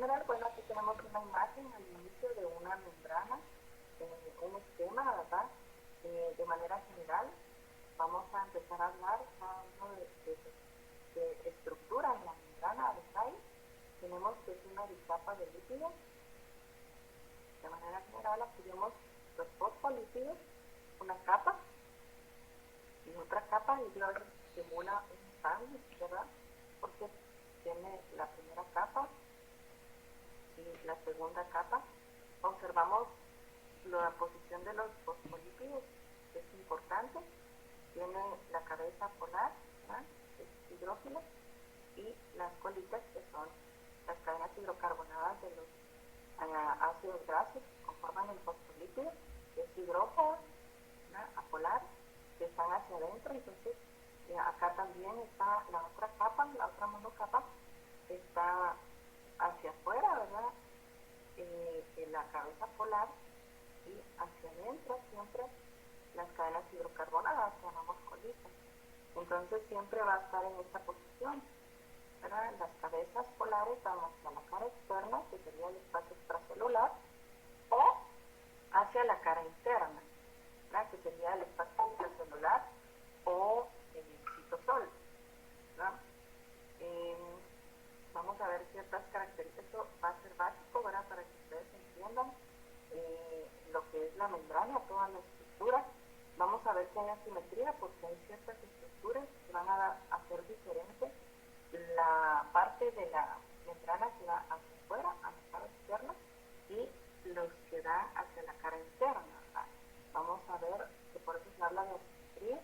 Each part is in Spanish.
general, bueno, aquí tenemos una imagen al inicio de una membrana, un esquema, ¿verdad? De manera general, vamos a empezar a hablar cada uno de estructura en la membrana de Krebs. Tenemos que es una bicapa de lípidos. De manera general, aquí vemos los fosfolípidos, una capa y otra capa, y yo simula un sándwich, ¿verdad? Porque tiene la primera capa y la segunda capa. Observamos la posición de los fosfolípidos, que es importante. Tiene la cabeza polar, ¿verdad? Es hidrógeno, y las colitas, que son las cadenas hidrocarbonadas de los ácidos grasos que conforman el fosfolípido, que es hidrógeno, ¿verdad? Apolar, que están hacia adentro. Entonces acá también está la otra capa, la otra monocapa, está hacia afuera, ¿verdad? En la cabeza polar, y hacia adentro siempre las cadenas hidrocarbonadas, que llamamos colitas. Entonces siempre va a estar en esta posición, ¿verdad? Las cabezas polares van hacia la cara externa, que sería el espacio extracelular, o hacia la cara interna, ¿verdad? Que sería el espacio intracelular o el citosol, ¿verdad? Vamos a ver ciertas características. Esto va a ser básico, ¿verdad? Para que ustedes entiendan lo que es la membrana, toda la estructura. Vamos a ver que hay asimetría, porque hay ciertas estructuras que van a hacer diferente la parte de la membrana que va hacia afuera, a la cara externa, y los que dan hacia la cara interna, ¿verdad? Vamos a ver que por eso se habla de asimetría.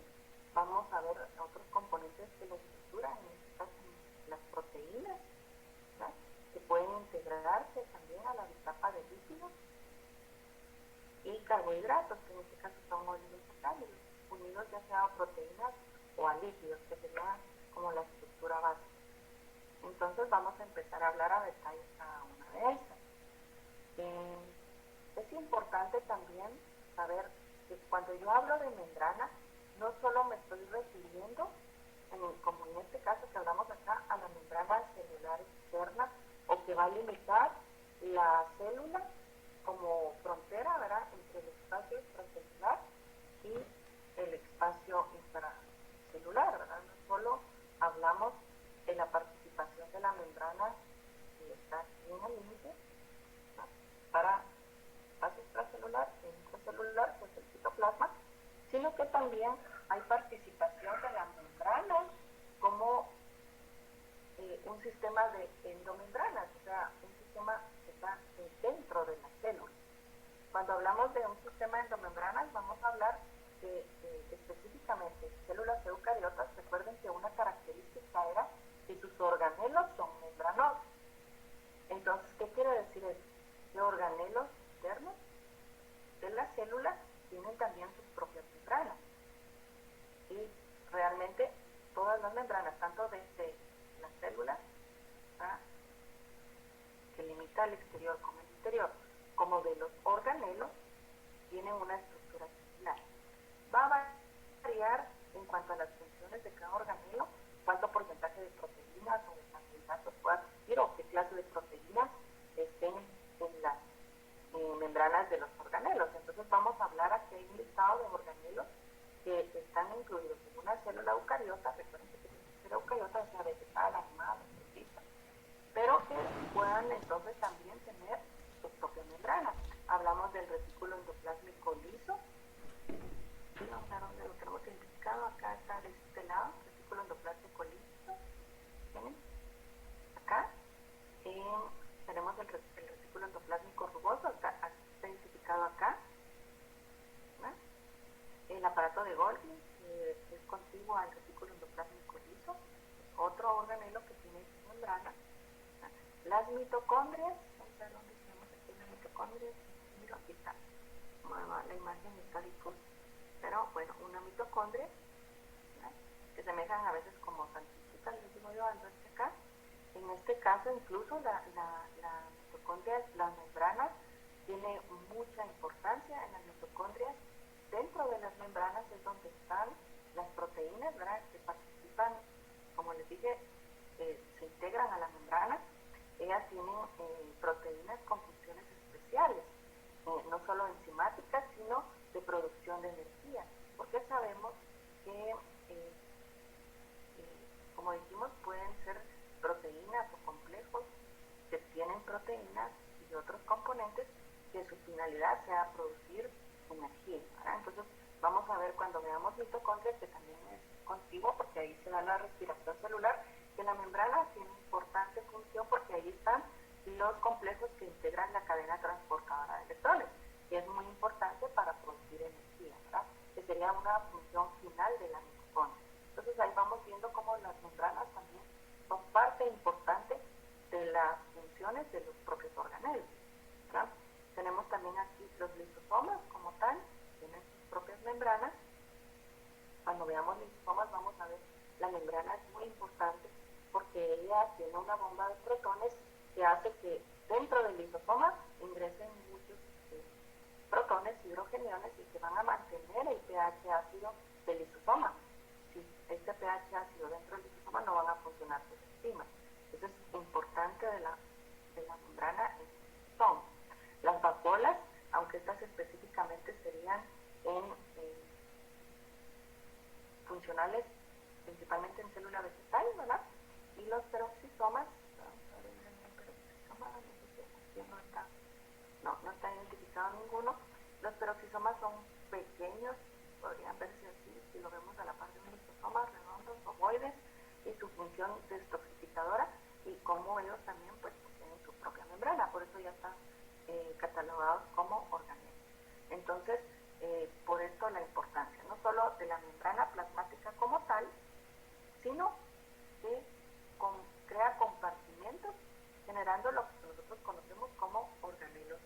Vamos a ver otros componentes de la estructura, en este caso las proteínas, ¿verdad? Que pueden integrarse también a la bicapa de lípidos, y carbohidratos, que en este caso son oligosacáridos, unidos ya sea a proteínas o a lípidos, que sería como la estructura básica. Entonces vamos a empezar a hablar a detalle cada una de estas. Es importante también saber que cuando yo hablo de membrana, no solo me estoy refiriendo, como en este caso que hablamos acá, a la membrana celular externa, o que va a limitar la célula como frontera, ¿verdad?, entre el espacio extracelular y el espacio intracelular, ¿verdad? No solo hablamos de la participación de la membrana que está aquí en el índice, ¿no?, para espacio extracelular e intracelular, pues el citoplasma, sino que también hay participación de la membrana como un sistema de endomembranas, o sea, un sistema que está dentro de la célula. Cuando hablamos de un sistema de endomembranas, vamos a hablar de específicamente células eucariotas. Recuerden que una característica era que sus organelos son membranosos. Entonces, ¿qué quiere decir eso? Que organelos internos de las células tienen también sus propias membranas. Y realmente todas las membranas, tanto desde las células, ¿verdad?, que limita el exterior como el interior, como de los organelos, tienen una estructura similar. Va a variar en cuanto a las funciones de cada organelo, cuánto porcentaje de proteínas o de carbohidratos pueda existir, o qué clase de proteínas estén en las membranas de los organelos. Entonces vamos a hablar aquí de un listado de organelos que están incluidos en una célula eucariota. Recuerden que tiene que ser eucariota, o sea, vegetal, animal, vegetal, pero que puedan entonces también tener su propia membrana. Hablamos del retículo endoplásmico liso. Vamos a ver dónde lo tenemos identificado. Acá está de este lado, retículo endoplásmico liso. ¿Ven? Acá tenemos el retículo endoplásmico rugoso, está identificado acá, ¿no? El aparato de Golgi, que es contiguo al retículo endoplásmico liso, es otro organelo que tiene membrana. Las mitocondrias, vamos a ver dónde tenemos aquí las mitocondrias. Mira, aquí está, la imagen está difusa, pero bueno, una mitocondria, ¿no?, que semejan a veces como salchichitas, les digo yo, al verse acá. En este caso, incluso la mitocondria, las membranas, tiene mucha importancia. En las mitocondrias, dentro de las membranas es donde están las proteínas, ¿verdad?, que participan, como les dije, se integran a la membrana. ellas tienen proteínas con funciones especiales, no solo enzimáticas, sino de producción de energía, porque sabemos que, como dijimos, pueden ser proteínas o complejos que tienen proteínas y otros componentes que su finalidad sea producir energía, ¿verdad? Entonces vamos a ver cuando veamos mitocondrias, que también es contigo porque ahí se da la respiración celular, que la membrana tiene importante función porque ahí están los complejos que integran la cadena transportadora de electrones, que es muy importante para producir energía, ¿verdad? Que sería una función final de la mitocondria. Entonces ahí vamos viendo cómo las membranas también son parte importante de las funciones de los propios organelos, ¿verdad? Tenemos también aquí los lisosomas como tal, tienen sus propias membranas. Cuando veamos lisosomas vamos a ver la membrana es muy importante porque ella tiene una bomba de protones que hace que dentro del lisosoma ingresen muchos protones hidrogeniones y que van a mantener el pH ácido del lisosoma. Si este pH ácido dentro del lisosoma no van a funcionar sus enzimas. Eso es importante de la membrana. Son las vacuolas, aunque estas específicamente serían funcionales principalmente en célula vegetal, ¿verdad? Y los peroxisomas, no está identificado ninguno. Los peroxisomas son pequeños, podrían verse así, si lo vemos a la par de un lisosoma, redondos, ovoides, y su función detoxificadora, y como ellos también pues tienen su propia membrana, por eso ya están catalogados como organelos. Entonces, por esto la importancia, no solo de la membrana plasmática como tal, sino que crea compartimentos generando lo que nosotros conocemos como organelos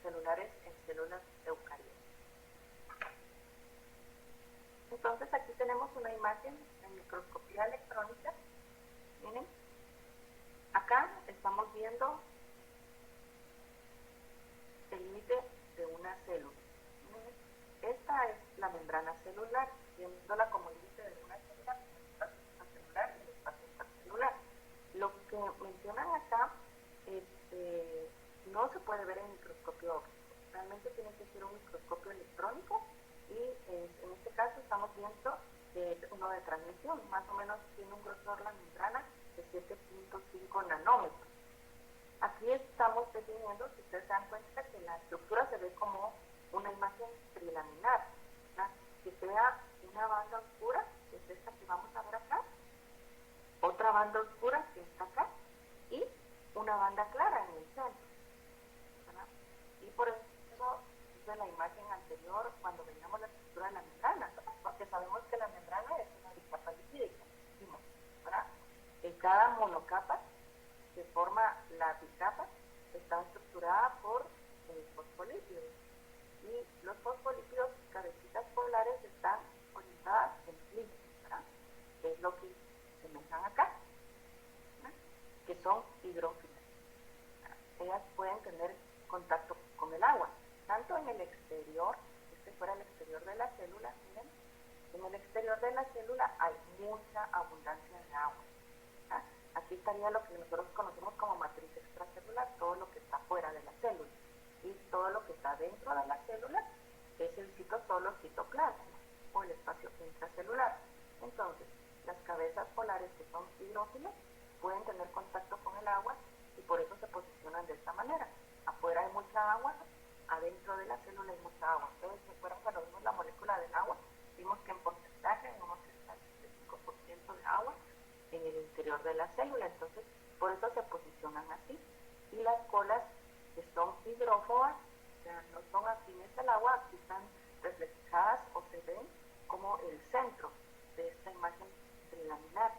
celulares en células eucariotas. Entonces aquí tenemos una imagen en microscopía electrónica. Miren, acá estamos viendo el límite de una célula. Esta es la membrana celular, viéndola como límite de una célula, el espacio intracelular y el espacio extracelular. Lo que mencionan acá no se puede ver en microscopio óptico. Realmente tiene que ser un microscopio electrónico y en este caso estamos viendo uno de transmisión, más o menos tiene un grosor la membrana de 7.5 nanómetros. Aquí estamos definiendo, si ustedes se dan cuenta, que la estructura se ve como una imagen trilaminar, ¿verdad? Que crea una banda oscura, que es esta que vamos a ver acá, otra banda oscura que está acá, y una banda clara en el centro, ¿verdad? Y por eso es la imagen anterior cuando veíamos la estructura de la membrana, porque sabemos que la membrana es una bicapa lipídica, ¿verdad? En cada monocapa que forma la bicapa está estructurada por fosfolípidos, y los fosfolípidos, cabecitas polares, están orientadas en clic, ¿verdad? Que es lo que se mencionan acá, ¿verdad? Que son hidrófilas, ¿verdad? Ellas pueden tener contacto con el agua, tanto en el exterior, fuera el exterior de la célula, miren, en el exterior de la célula hay mucha abundancia de agua, ¿verdad? Aquí estaría lo que nosotros conocemos como matriz extracelular, todo lo que está fuera de la célula, y todo lo que está dentro de la célula es el citosol o citoplasma, o el espacio intracelular. Entonces, las cabezas polares, que son hidrófilos, pueden tener contacto con el agua y por eso se posicionan de esta manera. Afuera hay mucha agua, adentro de la célula hay mucha agua. Entonces, si fuera cuando vimos la molécula del agua, vimos que en porcentaje vemos que está el 5% de agua en el interior de la célula. Entonces, por eso se posicionan así. Y las colas, que son hidrófobas, o sea, no son afines al agua, aquí están reflejadas o se ven como el centro de esta imagen trilaminar,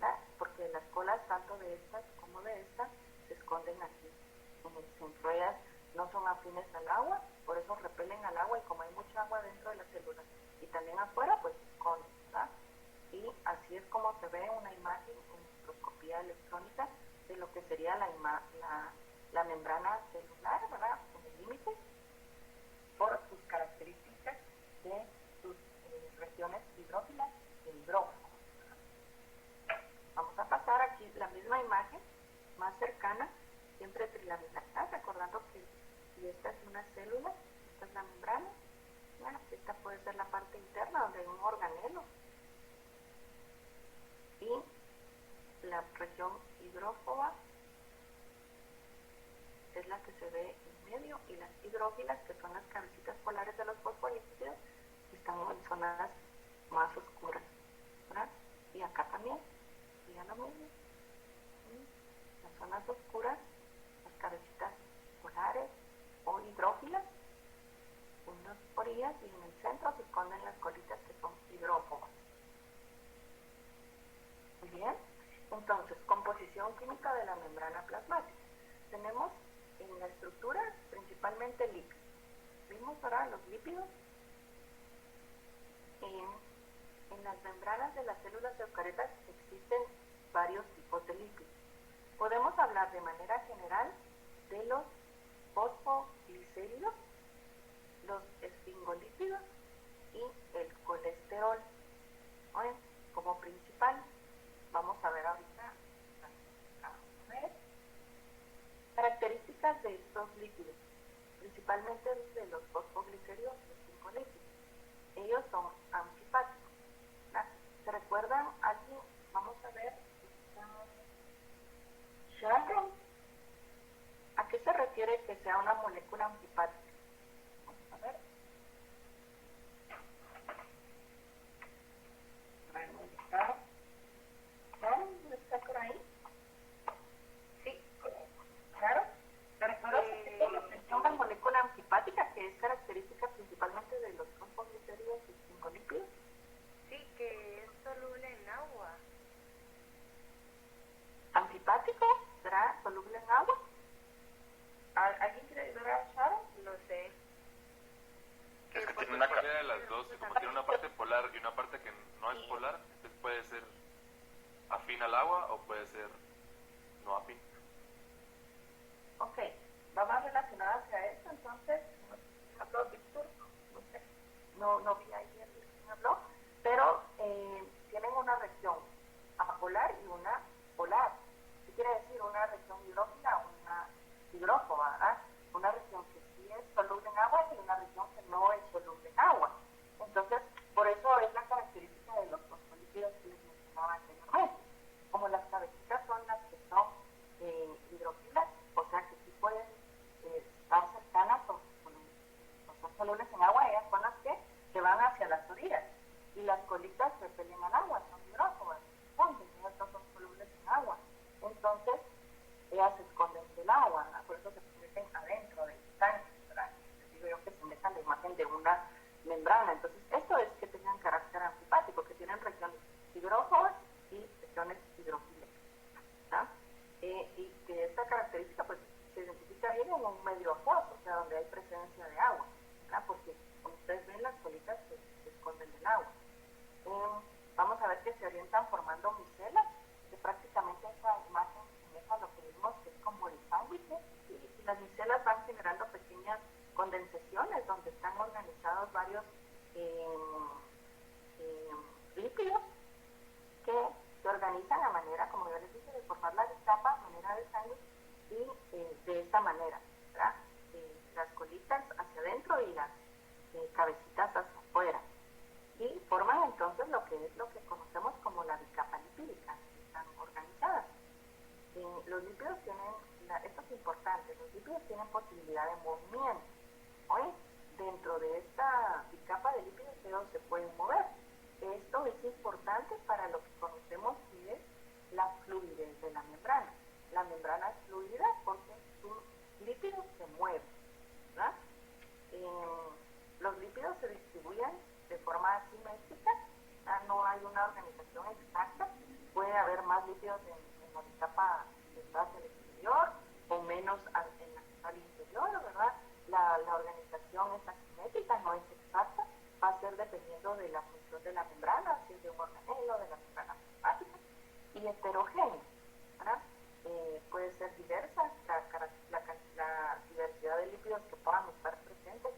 ¿verdad? Porque las colas, tanto de estas como de esta, se esconden aquí en el centro. Ellas no son afines al agua, por eso repelen al agua, y como hay mucha agua dentro de la célula y también afuera, pues se esconden, ¿verdad? Y así es como se ve una imagen en microscopía electrónica de lo que sería la membrana celular, ¿verdad? En el límite, por sus características de sus regiones hidrófilas e hidrófobas. Vamos a pasar aquí la misma imagen, más cercana, siempre trilaminar, recordando que si esta es una célula, esta es la membrana, esta puede ser la parte interna donde hay un organelo, y la región hidrófoba es la que se ve en medio, y las hidrófilas, que son las cabecitas polares de los fosfolípidos, están en zonas más oscuras, ¿verdad? Y acá también, ya lo mismo. Las zonas oscuras, las cabecitas polares o hidrófilas, unas orillas, y en el centro se esconden las colitas, que son hidrófobas. Muy bien, entonces, composición química de la membrana plasmática. Tenemos en la estructura principalmente lípidos. Vimos ahora los lípidos. En las membranas de las células eucariotas existen varios tipos de lípidos. Podemos hablar de manera general de los fosfoglicéridos, los esfingolípidos y el colesterol. Bueno, como principal, vamos a ver ahorita características de estos lípidos, principalmente de los fosfoglicéridos y esfingolípidos. Ellos son antifáticos. ¿Se recuerdan alguien? Vamos a ver. Sharon, ¿a qué se refiere que sea una molécula antifática? Vamos a ver. Sharon, ¿no está por ahí? Sí, claro. ¿Te recuerdas que es una molécula antifática que es característica principalmente de los fosfoglicéridos y esfingolípidos? Sí, que es soluble en agua. ¿Antifático? ¿Será soluble en agua? ¿Alguien quiere ayudar a Sharon? No sé. Es que tiene una cualquiera de las dos, y como tiene una parte polar y una parte que no es polar, entonces puede ser afín al agua o puede ser no afín. Ok, va más relacionada hacia esto, entonces, habló Víctor, no sé, no vi ayer quién habló, pero tienen una región apolar y una polar. ¿Qué quiere decir? Una región hidrófila o una hidrófoba, ¿verdad? Una región que sí es soluble en agua y una región que no es soluble en agua. Entonces, por eso es la característica de los fosfolípidos que les mencionaba anteriormente. Como las cabecitas son las que son hidrófilas, o sea que sí pueden estar cercanas o son solubles en agua, ellas son las que van hacia las orillas. Y las colitas repelen al agua, son hidrófobas, ellas no son solubles en agua. Entonces, ellas se esconden del agua, ¿verdad? Por eso se meten adentro del tanque, ¿verdad? Les digo yo que se metan la imagen de una membrana. Entonces, esto es que tengan carácter antifático, que tienen regiones hidrófobas y regiones hidrofílicas, ¿verdad? Y que esta característica pues se identifica bien en un medio acuoso, o sea, donde hay presencia de agua, ¿verdad? Porque, como ustedes ven, las colitas se esconden del agua. Vamos a ver que se orientan formando micelas, que prácticamente esa imagen semeja a lo que vimos, que es como el sándwich, y las micelas van generando pequeñas condensaciones donde están organizados varios lípidos que se organizan a manera, como yo les dije, de formar la capa a manera de sándwich, y de esta manera, ¿verdad? Las colitas hacia adentro y las cabecitas hacia afuera, y forman entonces lo que es lo que conocemos como la bicapa lipídica, que están organizadas. Los lípidos tienen, esto es importante, los lípidos tienen posibilidad de movimiento. Hoy, dentro de esta bicapa de lípidos, ellos se pueden mover. Esto es importante para lo que conocemos que es la fluidez de la membrana. La membrana es fluida porque sus lípidos se mueven, ¿verdad? Los lípidos se distribuyen de forma asimétrica, no hay una organización exacta. Puede haber más lípidos en la bicapa que está hacia el exterior o menos en la que está al interior, ¿verdad? La organización es asimétrica, no es exacta, va a ser dependiendo de la función de la membrana, si es de un organelo, de la membrana plasmática, y heterogénea, ¿verdad? Puede ser diversa la diversidad de lípidos que puedan estar presentes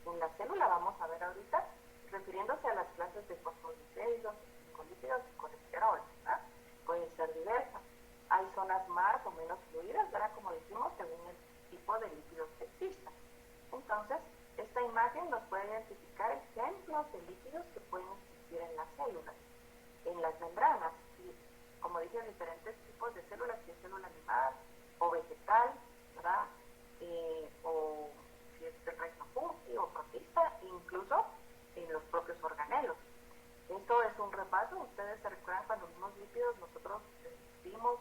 en la célula. Vamos a ver ahorita, refiriéndose a las clases de fosfolipídidos, glicolípidos y colesterol, ¿verdad? Pueden ser diversas. Hay zonas zonas más o menos fluidas, ¿verdad? Como dijimos, según el tipo de lípidos que exista. Entonces, esta imagen nos puede identificar ejemplos de lípidos que pueden existir en las células, en las membranas. Y, como dije, diferentes tipos de células, si es célula animal o vegetal, ¿verdad? O si es del reino fungi o protista, incluso en los propios organelos. Esto es un repaso. Ustedes se recuerdan cuando vimos lípidos, nosotros vimos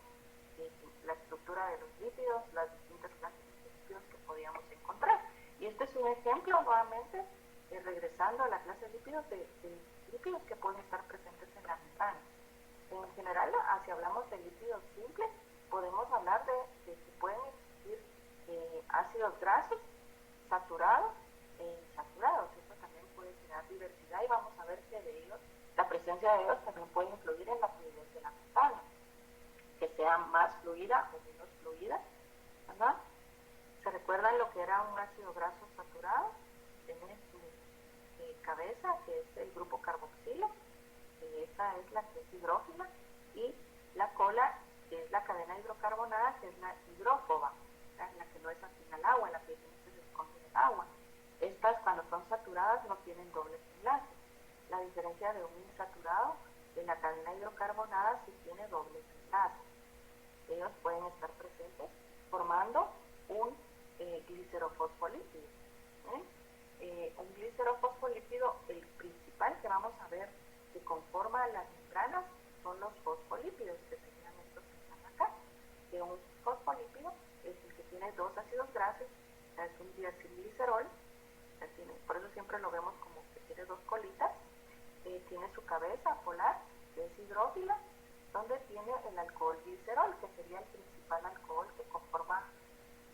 la estructura de los lípidos, las distintas clases de lípidos que podíamos encontrar. Y este es un ejemplo, nuevamente, regresando a la clase de lípidos, de lípidos que pueden estar presentes en la membrana. En general, si hablamos de lípidos simples, podemos hablar de que pueden existir ácidos grasos saturados e insaturados. Esto también puede generar diversidad y vamos a ver que de ellos, la presencia de ellos también puede influir en la fluidez de la membrana, que sea más fluida o menos fluida, ¿verdad? ¿Se recuerdan lo que era un ácido graso saturado? Tiene su cabeza, que es el grupo carboxilo, esa es la que es hidrófila, y la cola, que es la cadena hidrocarbonada, que es la hidrófoba, la que no es afín al agua, la que se esconde en el agua. Estas, cuando son saturadas, no tienen dobles enlaces. La diferencia de un insaturado de la cadena hidrocarbonada sí tiene dobles enlaces. Ellos pueden estar presentes formando un glicerofosfolípido. Un glicerofosfolípido, el principal que vamos a ver que conforma las membranas son los fosfolípidos, que serían estos que están acá. Que un fosfolípido es el que tiene dos ácidos grasos, es un diacilglicerol, por eso siempre lo vemos como que tiene dos colitas. Tiene su cabeza polar, que es hidrófila, donde tiene el alcohol glicerol, que sería el principal alcohol que conforma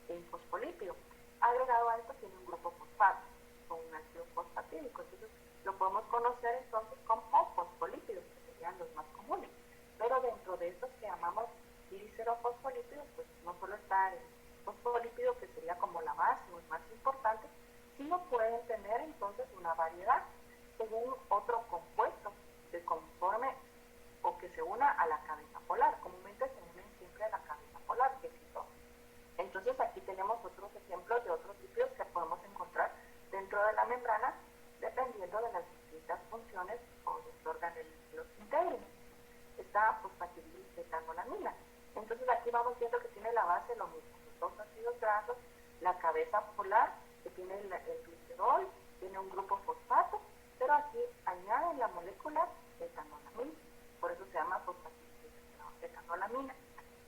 el fosfolípido. Agregado a esto tiene un grupo fosfato, con un ácido fosfatídico. Entonces lo podemos conocer entonces como fosfolípidos, que serían los más comunes. Pero dentro de estos que llamamos glicerofosfolípidos, pues no solo está el fosfolípido, que sería como la base o el más importante, sino pueden tener entonces una variedad según otro compuesto que conforme o que se una a la cabeza polar. Comúnmente se unen siempre a la cabeza polar, que es hidrógeno. Entonces aquí tenemos otros ejemplos de otros lípidos que podemos encontrar dentro de la membrana, dependiendo de las distintas funciones o los organelos que los integren. Está fosfatidilbetanolamina. Entonces aquí vamos viendo que tiene la base lo mismo, los dos ácidos grasos, la cabeza polar, que tiene el glicerol, tiene un grupo fosfato, pero aquí añaden la molécula etanolamina, por eso se llama fosfatidilbetanolamina.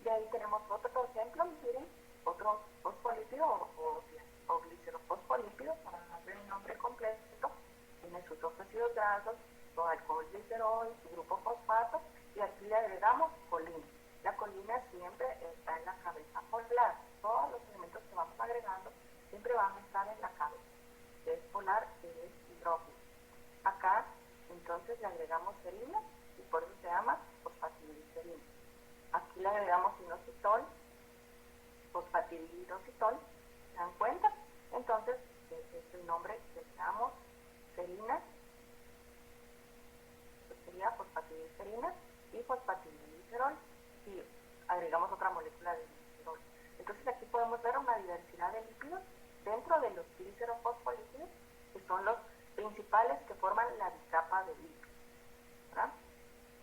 Y ahí tenemos otro ejemplo, miren, otro fosfolípido o glicerofosfolípido, para darle un nombre completo, tiene sus dos ácidos grasos, su alcohol glicerol, su grupo fosfato, y aquí le agregamos colina. La colina siempre está en la cabeza polar. Todos los elementos que vamos agregando siempre van a estar en la cabeza, que es polar, que es hidrógeno. Acá, entonces, le agregamos serina, y por eso se llama fosfatidilserina. Aquí le agregamos inositol, fosfatidilinositol, ¿se dan cuenta? Entonces, ese es el nombre que le damos serina, esto sería fosfatidilserina, y fosfatidilglicerol, y agregamos otra molécula de glicerol. Entonces aquí podemos ver una diversidad de lípidos dentro de los glicerofosfolípidos, que son los principales que forman la bicapa de lípidos, ¿verdad?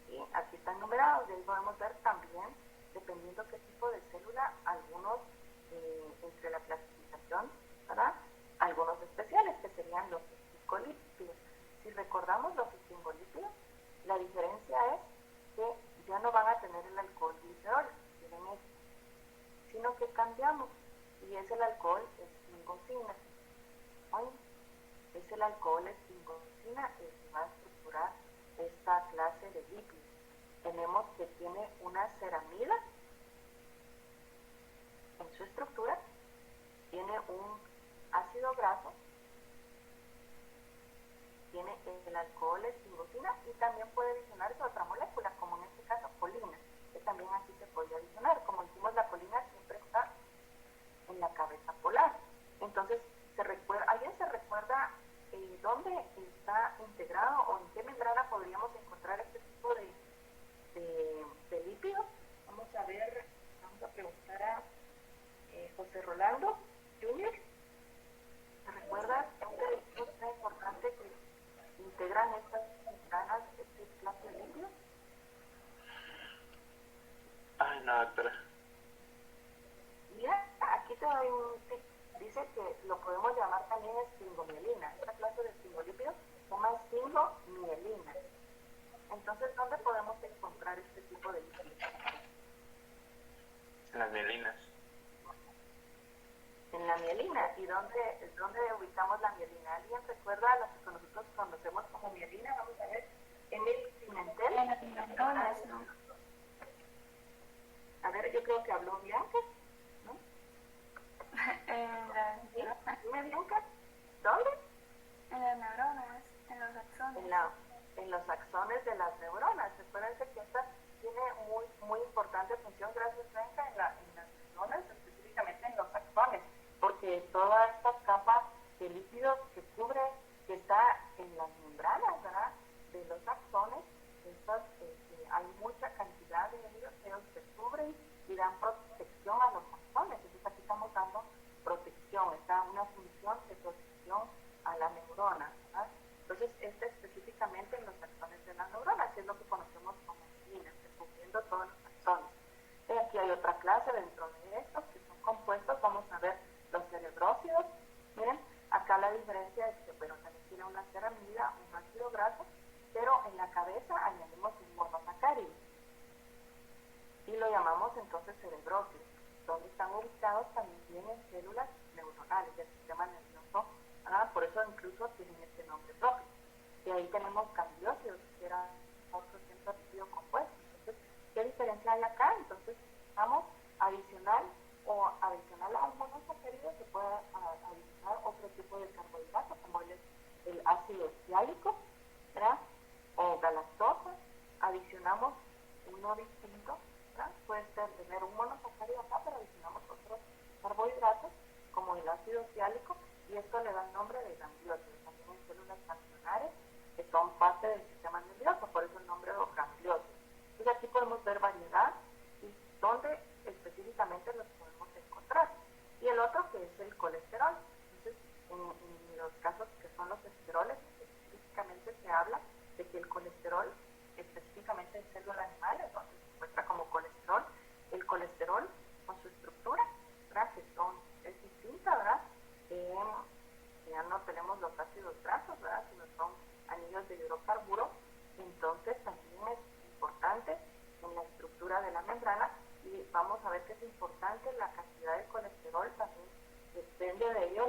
Y aquí están numerados, y ahí podemos ver también, dependiendo qué tipo de célula, algunos entre la clasificación, ¿verdad? Algunos especiales, que serían los estingolípidos. Si recordamos los estingolípidos, la diferencia es que ya no van a tener el alcohol glicerol, tienen este, sino que cambiamos, y es el alcohol estingosina. Es el alcohol estingosina el que va a estructurar esta clase de lípidos. Tenemos que tiene una ceramida en su estructura, tiene un ácido graso, tiene el alcohol estingosina, y también puede adicionarse otra molécula, como en este caso colina, que también aquí se podría adicionar. Como decimos, la colina siempre está en la cabeza polar. Entonces, ¿alguien se recuerda dónde está integrado o en qué membrana podríamos encontrar este tipo de lípidos? Vamos a ver José Rolando Junior, ¿te recuerdas? Es muy importante que integran estas membranas, este clase de lípidos. Ay, no, doctora. Mira, aquí te doy un tip. Dice que lo podemos llamar también esfingomielina. Esta clase de esfingolípidos se llama esfingomielina. Entonces, ¿dónde podemos encontrar este tipo de lípidos? En las mielinas. En la mielina. ¿Y dónde ubicamos la mielina? ¿Alguien recuerda lo que nosotros conocemos como mielina? Vamos a ver. Emil Pimentel. En las neuronas, ¿no? A ver, yo creo que habló Bianca, ¿no? En las ¿Sí? Dime, Bianca. ¿Dónde? En las neuronas, en los axones. En los axones de las neuronas. Acuérdense que esta tiene muy importante función, gracias Bianca, en las neuronas, específicamente en los axones, porque toda esta capa de lípidos que cubre, que está en las membranas, ¿verdad?, de los axones, estas, hay mucha cantidad de ellos que cubren y dan protección a los axones. Entonces aquí estamos dando protección, está una función de protección a la neurona, ¿verdad? Entonces, específicamente en los axones de las neuronas, es lo que conocemos como mielinas, cubriendo todos los axones. Y aquí hay otra clase dentro de estos que son compuestos. Vamos a ver los cerebrócidos. Miren, acá la diferencia es que, bueno, también tiene una ceramida, un ácido graso, pero en la cabeza añadimos un monosacárido y lo llamamos entonces cerebrócidos, donde están ubicados también en células neuronales del sistema nervioso. Por eso incluso tienen este nombre propio. Y ahí tenemos gangliósidos, que era otro centro de lípido compuesto. Entonces, ¿qué diferencia hay acá? Entonces, vamos adicional a un monosacárido se puede adicionar otro tipo de carbohidrato, como el ácido siálico, ¿verdad?, o galactosa. Adicionamos uno distinto, ¿verdad? Puede tener un monosacárido acá, pero adicionamos otros carbohidratos, como el ácido siálico, y esto le da el nombre de gangliósidos. También hay células ganglionares que son parte del sistema nervioso, por eso el nombre de los gangliósidos. Entonces aquí podemos ver variedad y dónde específicamente los podemos encontrar. Y el otro que es el colesterol. Entonces, en los casos que son los esteroles, específicamente se habla de que el colesterol, específicamente en células animales, donde se encuentra como colesterol, el colesterol con su estructura, ¿verdad?, que es distinta, ¿verdad? Ya no tenemos los ácidos grasos, ¿verdad?, sino son anillos de hidrocarburo. Entonces también es importante en la estructura de la membrana, y vamos a ver que es importante la cantidad de colesterol. También depende de ello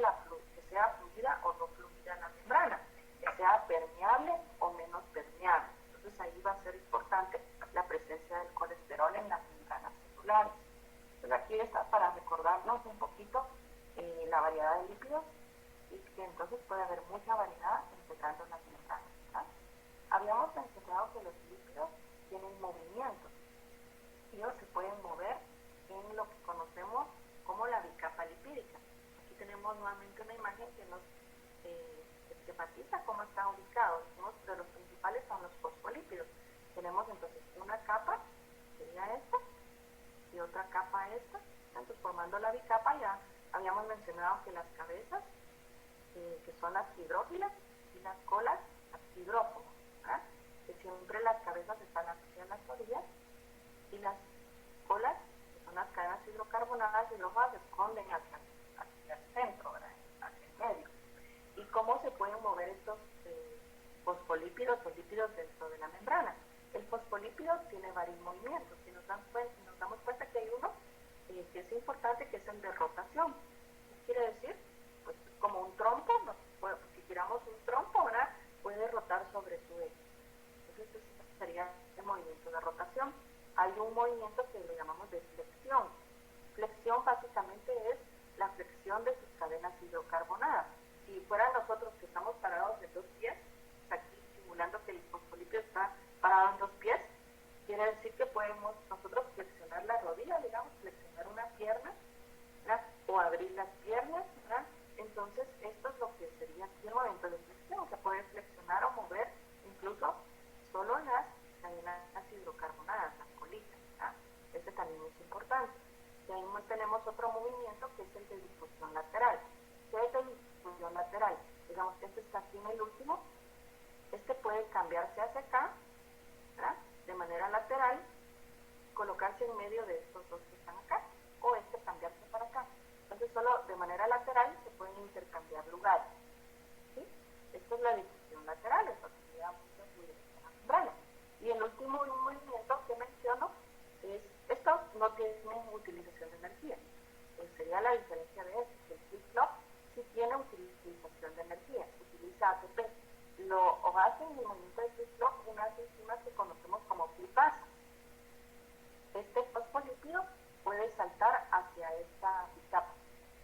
que sea fluida o no fluida en la membrana, que sea permeable o menos permeable. Entonces ahí va a ser importante la presencia del colesterol en las membranas celulares. Entonces aquí está para recordarnos un poquito la variedad de lípidos, y que entonces puede haber mucha variedad integrando las membranas, ¿verdad? Habíamos mencionado que los lípidos tienen movimiento. Ellos se pueden mover en lo que conocemos como la bicapa lipídica. Aquí tenemos nuevamente una imagen que nos esquematiza cómo están ubicados. Uno de los principales son los fosfolípidos. Tenemos entonces una capa, sería esta, y otra capa esta. Entonces, formando la bicapa, ya habíamos mencionado que las cabezas, que son las hidrófilas, y las colas, las hidrófobas, ¿verdad?, que siempre las cabezas están hacia las orillas, y las colas, que son las cadenas hidrocarbonadas hidrófobas, se esconden hacia el centro, ¿verdad?, hacia el medio. ¿Y cómo se pueden mover estos fosfolípidos o lípidos dentro de la membrana? El fosfolípido tiene varios movimientos, y nos damos cuenta que hay uno que es importante, que es el de rotación. ¿Qué quiere decir? Pues como un trompo, si tiramos un trompo, ¿verdad?, puede rotar sobre su eje. Entonces ese sería el movimiento de rotación. Hay un movimiento que lo llamamos de flexión. Flexión básicamente es la flexión de sus cadenas hidrocarbonadas. Si fueran nosotros que estamos parados en dos pies, aquí simulando que el fosfolípido está parado en dos pies, quiere decir que podemos nosotros flexionar la rodilla, digamos, flexionar una pierna, ¿verdad?, o abrir las piernas, ¿verdad? Entonces esto es lo que sería aquí el movimiento de flexión. Se puede flexionar o mover incluso solo las cadenas hidrocarbonadas, las colitas, ¿verdad? Este también es importante. Y ahí tenemos otro movimiento que es el de difusión lateral. ¿Qué es de difusión lateral? Digamos que este está aquí en el último. Este puede cambiarse hacia acá, ¿verdad? De manera lateral, colocarse en medio de estos dos que están acá, o este cambiarse para acá. Entonces solo de manera lateral se pueden intercambiar lugares. ¿Sí? Esto es la difusión lateral, eso sería mucha fluidez en la membrana. Y el último movimiento que menciono es, estos no tienen utilización de energía. Sería la diferencia de esto, que el flip-flop sí tiene utilización de energía, utiliza ATP. Lo hace en el movimiento de flip-flop unas enzimas que conocemos como flipasa. Este fosfolípido puede saltar hacia esta bicapa,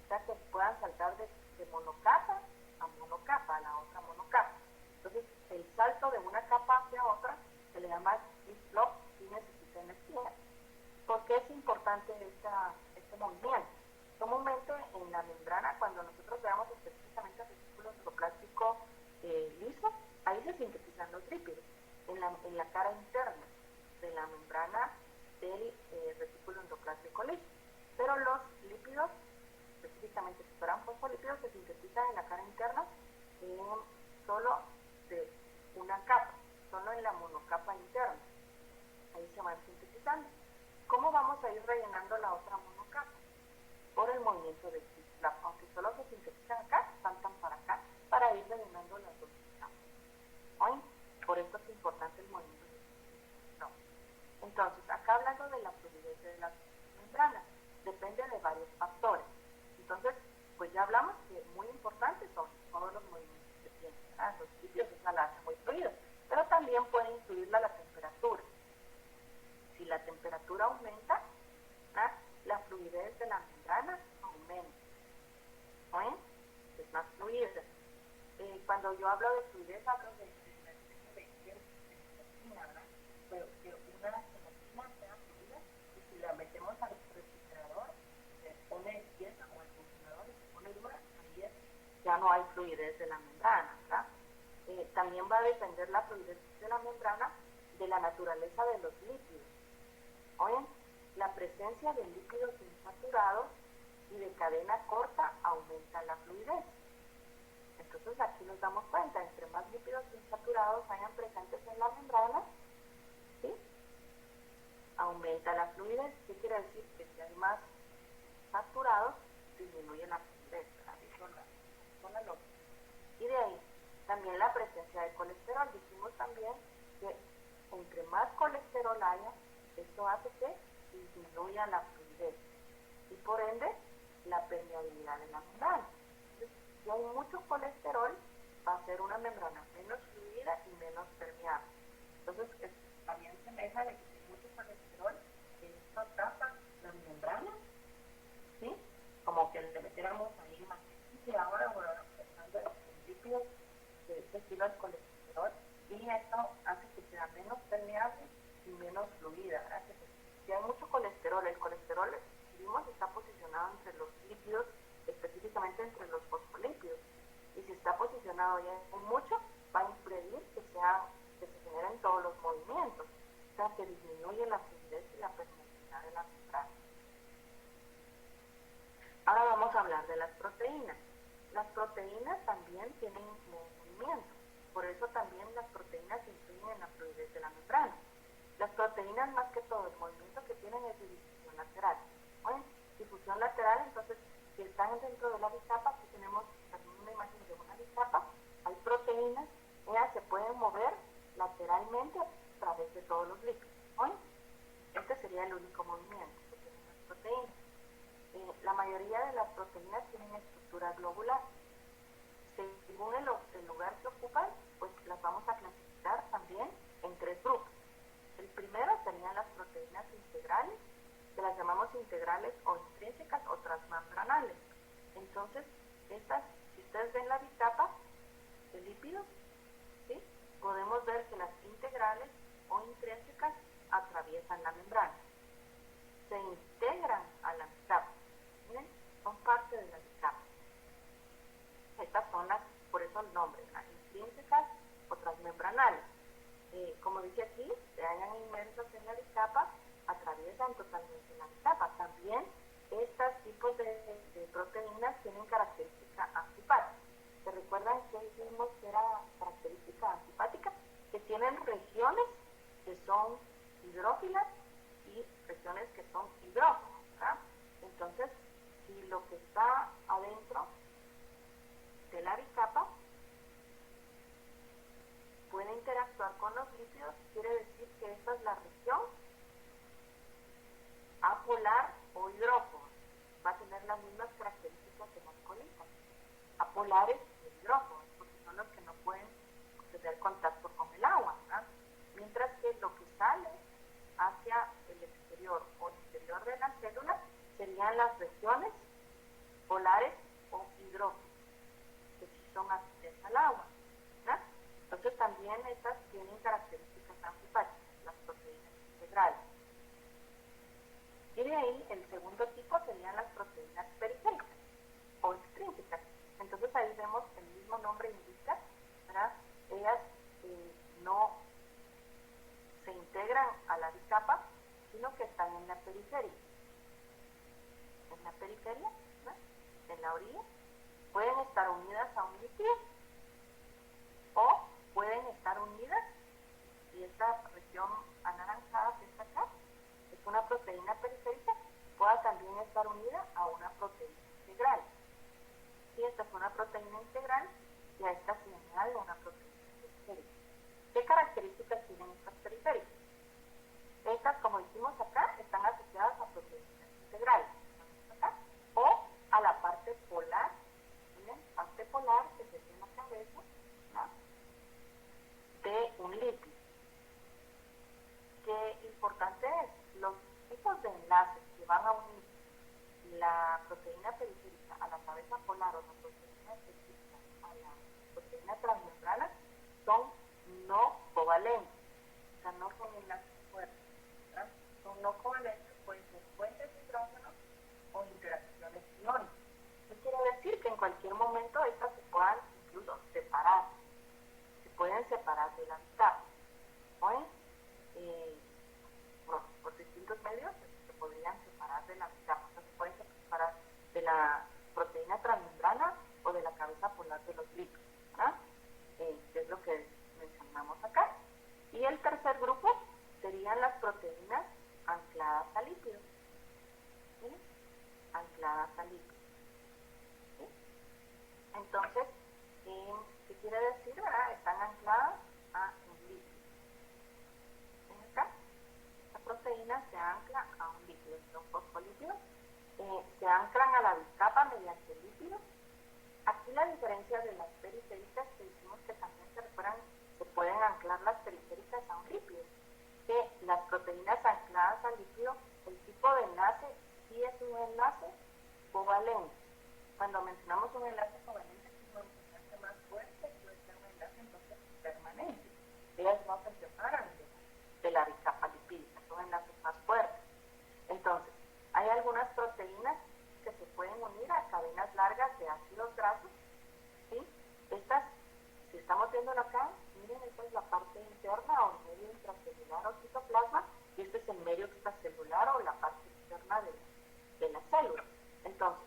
o sea que puedan saltar de monocapa a monocapa, a la otra monocapa. Entonces, el salto de una capa hacia otra se le llama flip-flop y necesita energía. ¿Por qué es importante este movimiento? Comúnmente en la membrana, cuando nosotros veamos específicamente el retículo endoplástico liso, ahí se sintetizan los lípidos, en la cara interna de la membrana del retículo endoplástico liso. Pero los lípidos, específicamente si fueran fosfolípidos, se sintetizan en la cara interna solo de una capa, solo en la monocapa interna. Ahí se van sintetizando. ¿Cómo vamos a ir rellenando la otra monocapa? Por el movimiento de flip-flop. Aunque solo se sintetizan acá, saltan para acá para ir rellenando las dos capas. Por eso es importante el movimiento de flip-flop. Entonces, acá hablando de la fluidez de las membranas, depende de varios factores. Entonces, pues ya hablamos que muy importantes son todos los movimientos que tienen. Los lípidos, esa la hace muy fluida, pero también puede influirla la temperatura. Si la temperatura aumenta, la fluidez de la membrana aumenta. Es más fluida. Cuando yo hablo de fluidez, hablo de pero que una gelatina sea fluida, y si la metemos al refrigerador, se pone tiesa, o al congelador y se pone dura, ahí ya no hay fluidez de la membrana, ¿verdad? También va a depender la fluidez de la membrana de la naturaleza de los lípidos. La presencia de lípidos insaturados y de cadena corta aumenta la fluidez. Entonces aquí nos damos cuenta, entre más lípidos insaturados hayan presentes en la membrana, ¿sí?, aumenta la fluidez. ¿Qué quiere decir? Que si hay más saturados, disminuye la fluidez, son la lógica. Y de ahí, también la presencia de colesterol. Dijimos también que entre más colesterol haya, esto hace que disminuya la fluidez y por ende la permeabilidad de la membrana. Entonces, si hay mucho colesterol, va a ser una membrana menos fluida y menos permeable. Entonces, también semeja de que si hay mucho colesterol, esto tapa la membrana, ¿sí? Como que le metiéramos ahí mantequilla ahora, pensando en lípidos de ese estilo al colesterol, y esto hace que sea menos permeable y menos fluida, ¿verdad? Si hay mucho colesterol, el colesterol, vimos, está posicionado entre los lípidos, específicamente entre los fosfolípidos, y si está posicionado ya en mucho, va a impedir que se generen todos los movimientos, o sea, que disminuye la fluidez y la permeabilidad de la membrana. Ahora vamos a hablar de las proteínas. Las proteínas también tienen movimiento, por eso también las proteínas influyen en la fluidez de la membrana. Las proteínas, más que todo, el movimiento que tienen es de difusión lateral. Difusión lateral, entonces, si están dentro de la bicapa, aquí tenemos una imagen de una bicapa, hay proteínas, ellas se pueden mover lateralmente a través de todos los lípidos. Este sería el único movimiento que tienen las proteínas. La mayoría de las proteínas tienen estructura globular. Según el lugar que ocupan, pues las vamos a clasificar también en tres grupos. El primero serían las proteínas integrales, que las llamamos integrales o intrínsecas o transmembranales. Entonces, estas, si ustedes ven la bicapa de lípidos, ¿sí?, podemos ver que las integrales o intrínsecas atraviesan la membrana, se integran a la bicapa, ¿miren?, son parte de la bicapa. Estas son las, por eso el nombre, las intrínsecas o transmembranales. Como dice aquí, se hallan inmersas en la bicapa, atraviesan totalmente la bicapa. También tipos de proteínas tienen característica antipática. ¿Se recuerdan que dijimos que era característica antipática? Que tienen regiones que son hidrófilas y regiones que son hidrófonas, ¿verdad? Entonces, si lo que está adentro de la bicapa puede interactuar con los lípidos, quiere decir que esta es la región apolar o hidrófono. Va a tener las mismas características que las colitas, apolares e hidrófonos, porque son los que no pueden tener contacto con el agua, ¿verdad? Mientras que lo que sale hacia el exterior o interior de la célula serían las regiones polares o hidrófonos, que sí son afines al agua, ¿verdad? Entonces también estas tienen características antipáticas, las proteínas integrales. Y de ahí el segundo tipo serían las proteínas periféricas o extrínsecas. Entonces ahí vemos que el mismo nombre indica, ¿verdad? Ellas no se integran a la bicapa, sino que están en la periferia. En la periferia, ¿verdad? En la orilla, pueden estar unidas a un lípido o pueden estar unidas, y esta región anaranjada que está acá es una proteína periférica, pueda también estar unida a una proteína integral. Si esta es una proteína integral, y a esta se añade una proteína periférica. ¿Qué características tienen estas periféricas? Estas, como dijimos acá, están asociadas a proteínas integrales, acá, o a la parte polar, miren, parte polar que sería en la cabeza, ¿no?, de un lípido. Qué importante es, los tipos de enlaces que van a unir la proteína periférica a la cabeza polar o la proteína específica a la proteína transmembrana son no covalentes, o sea, no son enlaces fuertes, ¿verdad? Son no covalentes, pueden ser puentes de hidrógeno o interacciones iónicas. Eso quiere decir que en cualquier momento estas se puedan incluso separar, se pueden separar de la mitad, ¿no? Por distintos medios se podrían separar de la mitad, o sea, se pueden separar de la proteína transmembrana o de la cabeza polar de los lípidos, ¿verdad? Que es lo que mencionamos acá. Y el tercer grupo serían las proteínas ancladas a lípidos, ¿sí? Ancladas a lípidos, ¿sí? Entonces, ¿qué quiere decir, verdad? Están ancladas a un lípido. ¿Ven acá? Esta proteína se ancla a un lípido, son fosfolípidos, se anclan a la bicapa mediante el lípido. Aquí la diferencia de las periféricas, que decimos que también se recuerdan, se pueden anclar las periféricas a un lípido, que las proteínas ancladas al lípido, el tipo de enlace sí es un enlace covalente. Cuando mencionamos un enlace covalente, es un enlace más fuerte, puede ser un enlace entonces permanente. Ellas no se separan de la bicapa lipídica, son enlaces más fuertes. Entonces, hay algunas proteínas que se pueden unir a cadenas largas de ácidos grasos, ¿sí? Estas, si estamos viéndolo acá, miren, esta es la parte interna o el medio intracelular o citoplasma, y este es el medio extracelular o la parte externa de la célula. Entonces,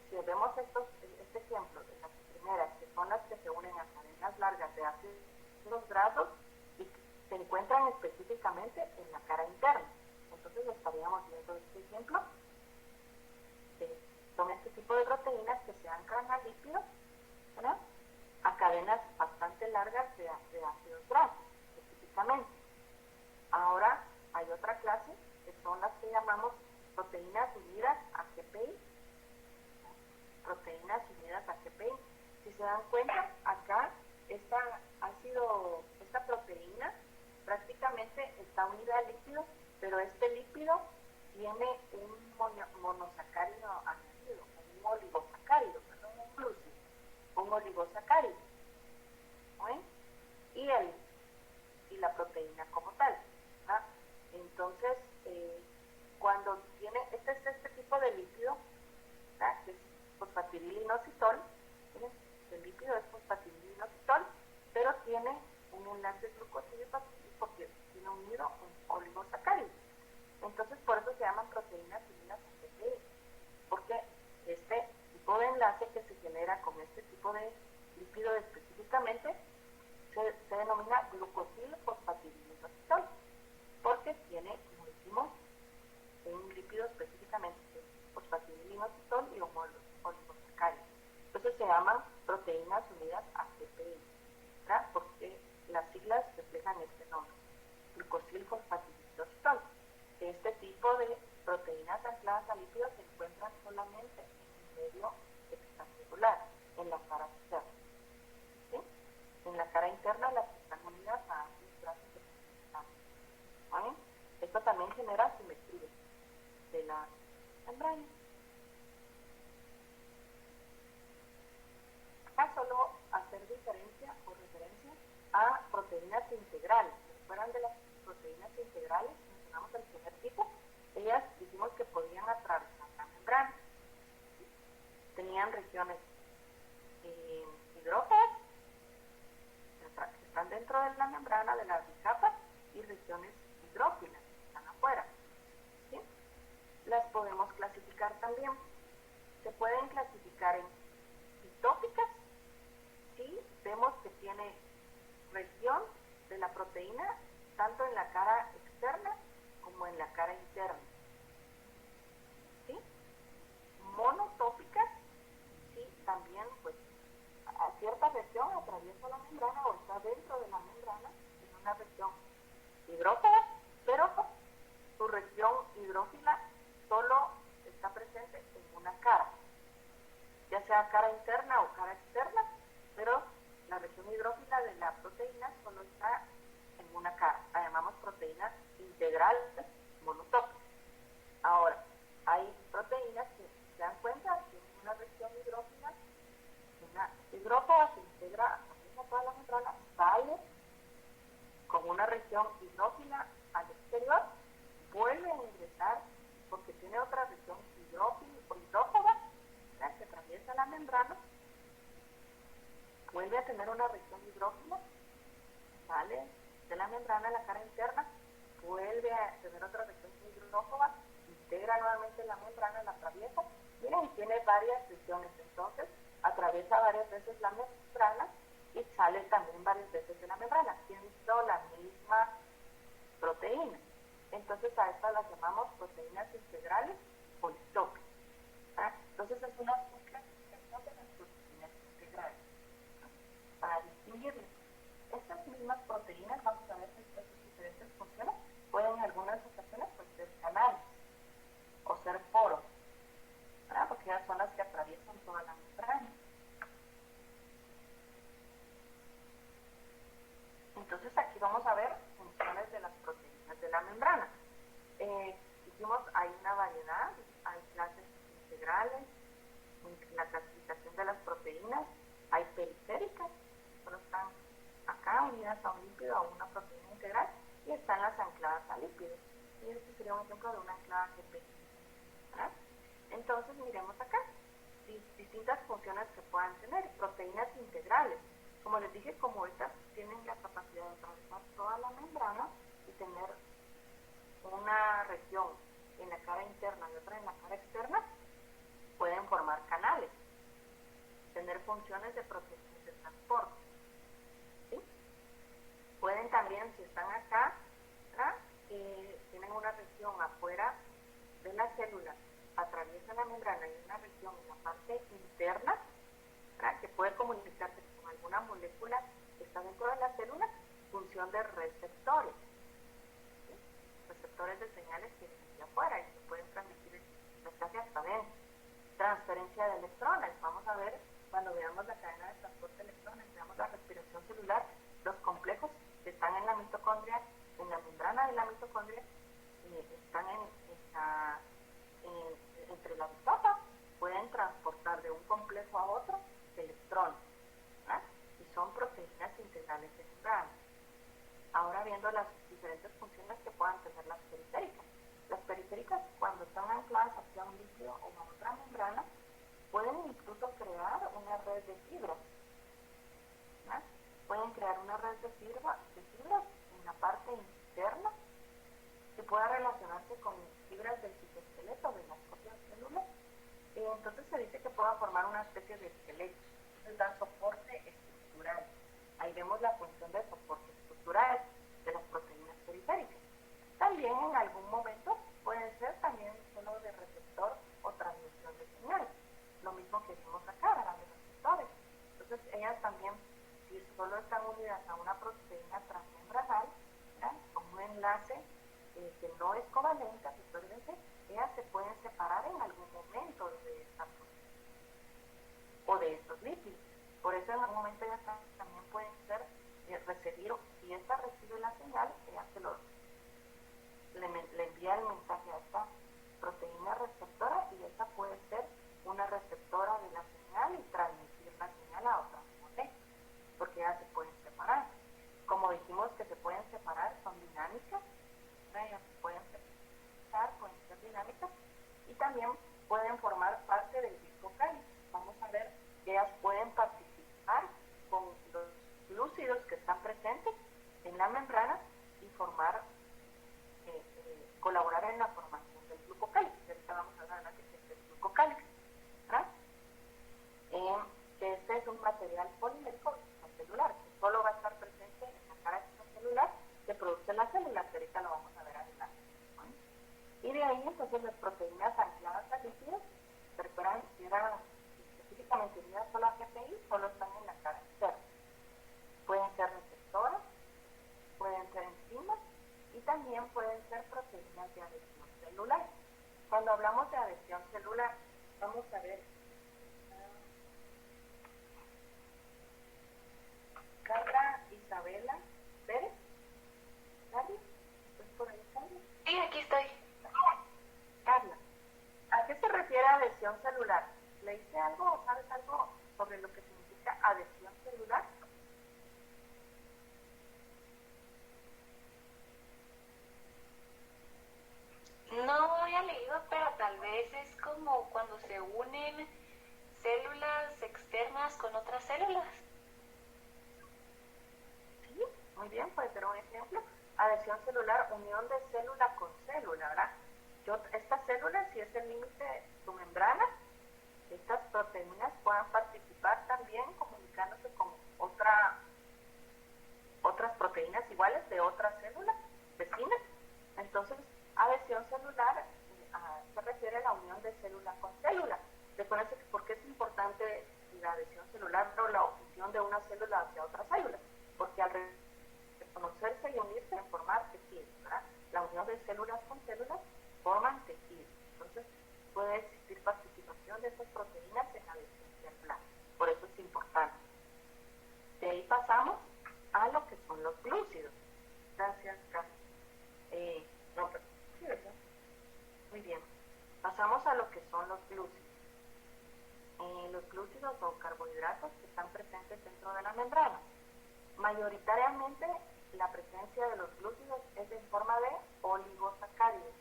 si vemos este ejemplo de las primeras, que son las que se unen a cadenas largas de ácidos grasos y se encuentran específicamente en la cara interna. Entonces estaríamos viendo este ejemplo. Son este tipo de proteínas que se anclan al lípido, ¿verdad?, a cadenas bastante largas de ácidos grasos, específicamente. Ahora hay otra clase, que son las que llamamos proteínas unidas a GPI. Proteínas unidas a GPI. Si se dan cuenta, acá esta proteína prácticamente está unida al lípido, pero este lípido tiene un monosacárido añadido, un oligosacárido, perdón, un oligosacárido, ¿no? Y la proteína como tal, ¿verdad? Entonces, cuando tiene este tipo de lípido, ¿verdad?, que es fosfatidilinositol, ¿sí?, el lípido es fosfatidilinositol, pero tiene un enlace glucósido porque tiene unido un oligosacárido. Entonces, por eso se llaman proteínas unidas a GPI, porque proteínas ancladas a lípidos se encuentran solamente en el medio extracelular, en la cara externa. ¿Sí? En la cara interna las que están unidas a ácidos grasos de ¿vale? Esto también genera simetría de la membrana. Acá solo hacer diferencia o referencia a proteínas integrales. Fueran de las proteínas integrales, mencionamos el primer tipo, ellas dijimos que podían atravesar la membrana. Tenían regiones hidrófonas, que están dentro de la membrana de las bicapas, y regiones hidrófilas, que están afuera. ¿Sí? Las podemos clasificar también. Se pueden clasificar en citóticas, si vemos que tiene región de la proteína tanto en la cara externa como en la cara interna. ¿Sí? Monotópicas, sí, también pues a cierta región atraviesa la membrana o está dentro de la membrana en una región hidrófoba, pero su región hidrófila solo está presente en una cara, ya sea cara interna o cara externa, pero la región hidrófila de la proteína solo está en una cara. La llamamos proteína integral monotópica. Ahora, hay proteínas que se dan cuenta que en una región hidrófila, una hidrófoba se integra a toda la membrana, sale con una región hidrófila al exterior, vuelve a ingresar porque tiene otra región hidrófila o hidrófoba que atraviesa la membrana, vuelve a tener una región hidrófila, sale de la membrana a la cara interna, vuelve a tener otra región hidrófoba, integra nuevamente la membrana, la atraviesa, miren, tiene varias regiones, entonces atraviesa varias veces la membrana y sale también varias veces de la membrana, siendo la misma proteína. Entonces a estas las llamamos proteínas integrales politópicas. Entonces es una clasificación de las proteínas integrales. Para distinguirlas, estas mismas proteínas, vamos a ver sus diferentes funciones, pueden en algunas ocasiones pues, ser canales o ser poros, porque ya son las que atraviesan toda la membrana. Entonces aquí vamos a ver funciones de las proteínas de la membrana. Dijimos, hay una variedad, hay clases integrales, en la clasificación de las proteínas, hay periféricas, solo están acá unidas a un lípido, a una proteína integral, y están las ancladas a lípidos. Y este sería un ejemplo de una anclada GP. Entonces miremos acá, distintas funciones que puedan tener, proteínas integrales. Como les dije, como estas tienen la capacidad de atravesar toda la membrana y tener una región en la cara interna y otra en la cara externa, pueden formar canales, tener funciones de protección de transporte. ¿Sí? Pueden también, si están acá, tienen una región afuera de la célula, atraviesan la membrana y una región en la parte interna, que puede comunicarse con alguna molécula que está dentro de la célula, función de receptores. ¿Sí? Receptores de señales que vienen hacia afuera y que pueden transmitir el mensaje hasta adentro. Transferencia de electrones. Vamos a ver, cuando veamos la cadena de transporte de electrones, veamos la respiración celular, los complejos que están en la mitocondria, en la membrana de la mitocondria, están entre las capas, pueden transportar de un complejo a otro electrones, y son proteínas integrales de membrana. Ahora viendo las diferentes funciones que puedan tener las periféricas. Las periféricas, cuando están ancladas hacia un líquido o a otra membrana, pueden incluso crear una red de fibras. Pueden crear una red de fibras en la parte interna que pueda relacionarse con fibras del citoesqueleto de las propias células. Entonces se dice que puedan formar una especie de esqueleto. Entonces dan soporte estructural. Ahí vemos la función de soporte estructural de las proteínas periféricas. También en algún momento pueden ser también solo de receptor o transmisión de señales. Lo mismo que hicimos acá, ¿verdad? De receptores. Entonces ellas también, si solo están unidas a una proteína transmembranal, con un enlace que no es covalente, recuérdense, ellas y también pueden formar parte del disco cáliz. Vamos a ver que ellas pueden participar con los glúcidos que están presentes en la membrana y formar, colaborar en la formación del glucocálix. Ahorita vamos a hablar de qué es el glucocálix, ¿verdad? Que este es un material polimérico celular que solo va a estar presente en la cara extracelular que produce la célula, que ahorita lo vamos a ver adelante. Y de ahí entonces las proteínas ancladas a lípidos, se recuerdan que eran específicamente unidas solo a GPI, solo están en la cara externa. Pueden ser receptoras, pueden ser enzimas y también pueden ser proteínas de adhesión celular. Cuando hablamos de adhesión celular, vamos a ver Carla Isabela Pérez. ¿Carla? ¿Estás por ahí, Carla? Sí, aquí estoy. Carla, ¿a qué se refiere adhesión celular? ¿Leíste algo o sabes algo sobre lo que significa adhesión celular? No había leído, pero tal vez es como cuando se unen células externas con otras células. Sí, muy bien, puede ser un ejemplo. Adhesión celular, unión de célula con célula, ¿verdad? Estas células, si es el límite de su membrana, estas proteínas puedan participar también comunicándose con otras proteínas iguales de otras células vecinas. Entonces, adhesión celular se refiere a la unión de célula con célula. Recuerden que por qué es importante la adhesión celular o la unión de una célula hacia otra célula, porque al reconocerse y unirse en formar tejidos, ¿verdad? La unión de células con células forman tejidos. Entonces, puede existir participación de estas proteínas en la adhesión celular. Por eso es importante. De ahí pasamos a lo que son los glúcidos. Gracias, Carlos. No, pero sí, ¿verdad? Muy bien. Pasamos a lo que son los glúcidos. Los glúcidos son carbohidratos que están presentes dentro de la membrana. Mayoritariamente, la presencia de los glúcidos es en forma de oligosacáridos.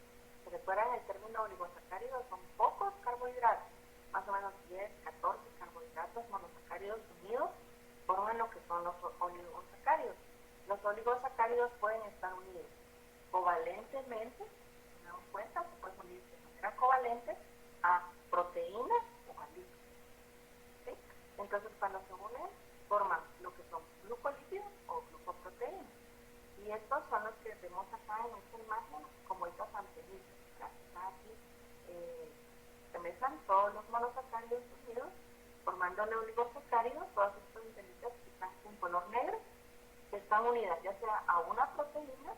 ¿Se recuerdan el término oligosacáridos? Son pocos carbohidratos, más o menos 10, 14 carbohidratos monosacáridos unidos forman lo que son los oligosacáridos. Los oligosacáridos pueden estar unidos covalentemente, si nos damos cuenta, se pueden unir de manera covalente a proteínas o a lípidos. ¿Sí? Entonces, cuando se unen, forman lo que son glucolípidos o glucoproteínas. Y estos son los que vemos acá en esta imagen como estas antenitas. Aquí se mezclan todos los monosacáridos unidos, formando el oligosacárido, todas estas antenitas que están en color negro, que están unidas ya sea a una proteína,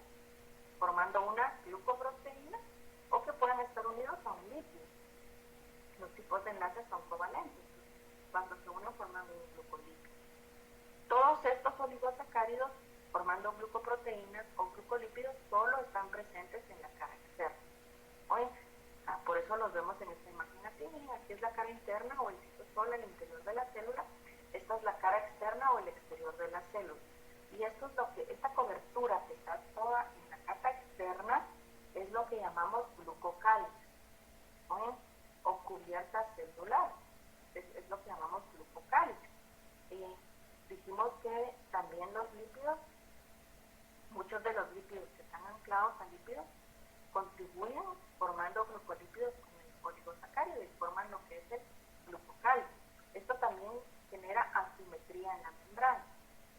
formando una glucoproteína, o que puedan estar unidos a un lípido. Los tipos de enlaces son covalentes. Cuando se unen forman un glucolípido. Todos estos oligosacáridos formando glucoproteínas o glucolípidos solo están presentes en la cara externa. ¿Oye? Por eso los vemos en esta imagen así. Miren, aquí es la cara interna o el citosol, el interior de la célula. Esta es la cara externa o el exterior de la célula. Y esto es lo que, esta cobertura que está toda en la capa externa es lo que llamamos glucocálix, o cubierta celular. Es lo que llamamos glucocálix. Dijimos que también los lípidos, muchos de los lípidos que están anclados a lípidos, contribuyen formando glucolípidos con el oligosacárido y forman lo que es el glucocálix. Esto también genera asimetría en la membrana.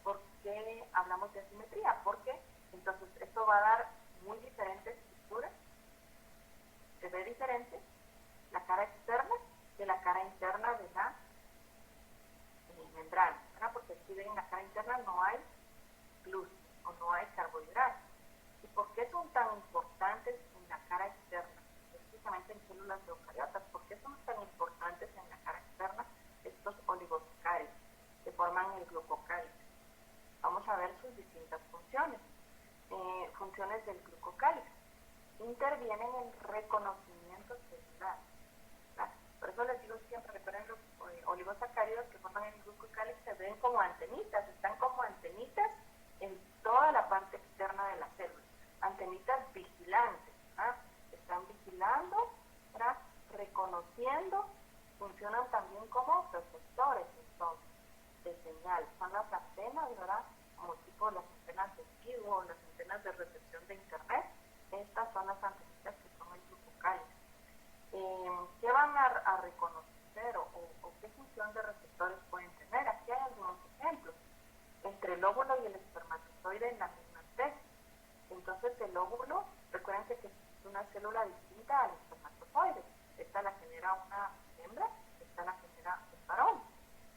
¿Por qué hablamos de asimetría? Porque entonces esto va a dar muy diferentes estructuras. Se ve diferente la cara externa de la cara interna de la membrana, ¿verdad? Porque aquí ven en la cara interna no hay glúcidos o no hay carbohidratos. ¿Y por qué son tan importantes en la cara externa? Específicamente en células eucariotas. ¿Por qué son tan importantes en la cara externa estos oligosacáridos que forman el glucocálix? Vamos a ver sus distintas funciones. Funciones del glucocálix. Intervienen en reconocimiento celular. ¿Verdad? Por eso les digo siempre, recuerden los oligosacáridos que forman el glucocálix se ven como antenitas, están como antenitas en toda la parte externa de la célula. Antenitas vigilantes, ¿verdad? Están vigilando, ¿verdad? reconociendo, funcionan también como receptores entonces, de señal. Son las antenas, ¿verdad? Como tipo las antenas de vivo, las antenas de recepción de internet. Estas son las antenitas que son el grupo cáliz. ¿Qué van a reconocer o qué función de receptores pueden tener? Aquí hay algunos ejemplos. Entre el óvulo y el espermatozoide en la misma especie. Entonces el óvulo, recuerden que es una célula distinta al espermatozoide. Esta la genera una hembra, esta la genera un varón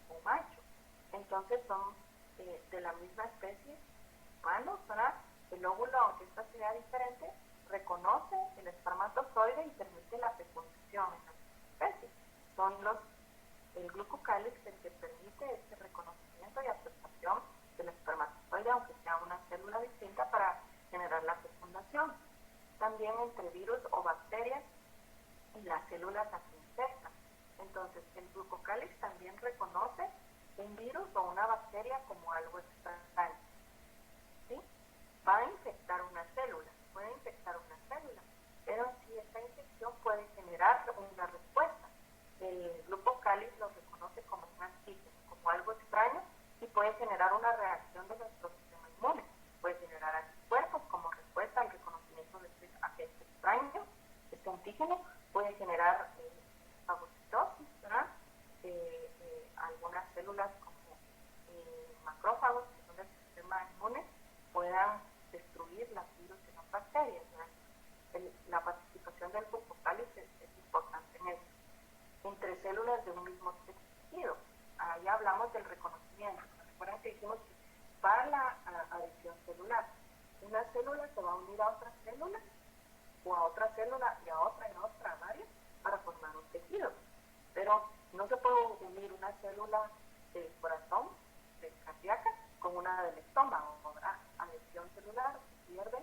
o macho. Entonces son de la misma especie humanos, ¿verdad? El óvulo, aunque esta sea diferente, reconoce el espermatozoide y permite la fecundación en la especie. Son el glucocálix el que permite este reconocimiento y aceptación del espermatozoide, aunque sea una célula distinta, para generar la fecundación. También entre virus o bacterias y las células las infectan. Entonces, el glucocálix también reconoce un virus o una bacteria como algo extraño. ¿Sí? Va a infectar una célula, puede infectar una célula, pero si esta infección puede generar una respuesta. El glucocálix lo reconoce como un antígeno, como algo extraño, y puede generar una reacción de nuestro sistema inmune. Puede generar anticuerpos como respuesta al reconocimiento de este agente extraño. Este antígeno puede generar fagocitosis, ¿verdad? Algunas células como macrófagos, que son del sistema inmune, puedan destruir las virus y las bacterias, ¿verdad? La participación del glucocálix es importante en eso. Entre células de un mismo tejido, ahí hablamos del reconocimiento. Recuerden que dijimos que para la adición celular, una célula se va a unir a otra célula, o a otra célula y a otra, a varias, para formar un tejido. Pero no se puede unir una célula del corazón, cardíaca, con una del estómago, ¿verdad? Adhesión celular, se pierde,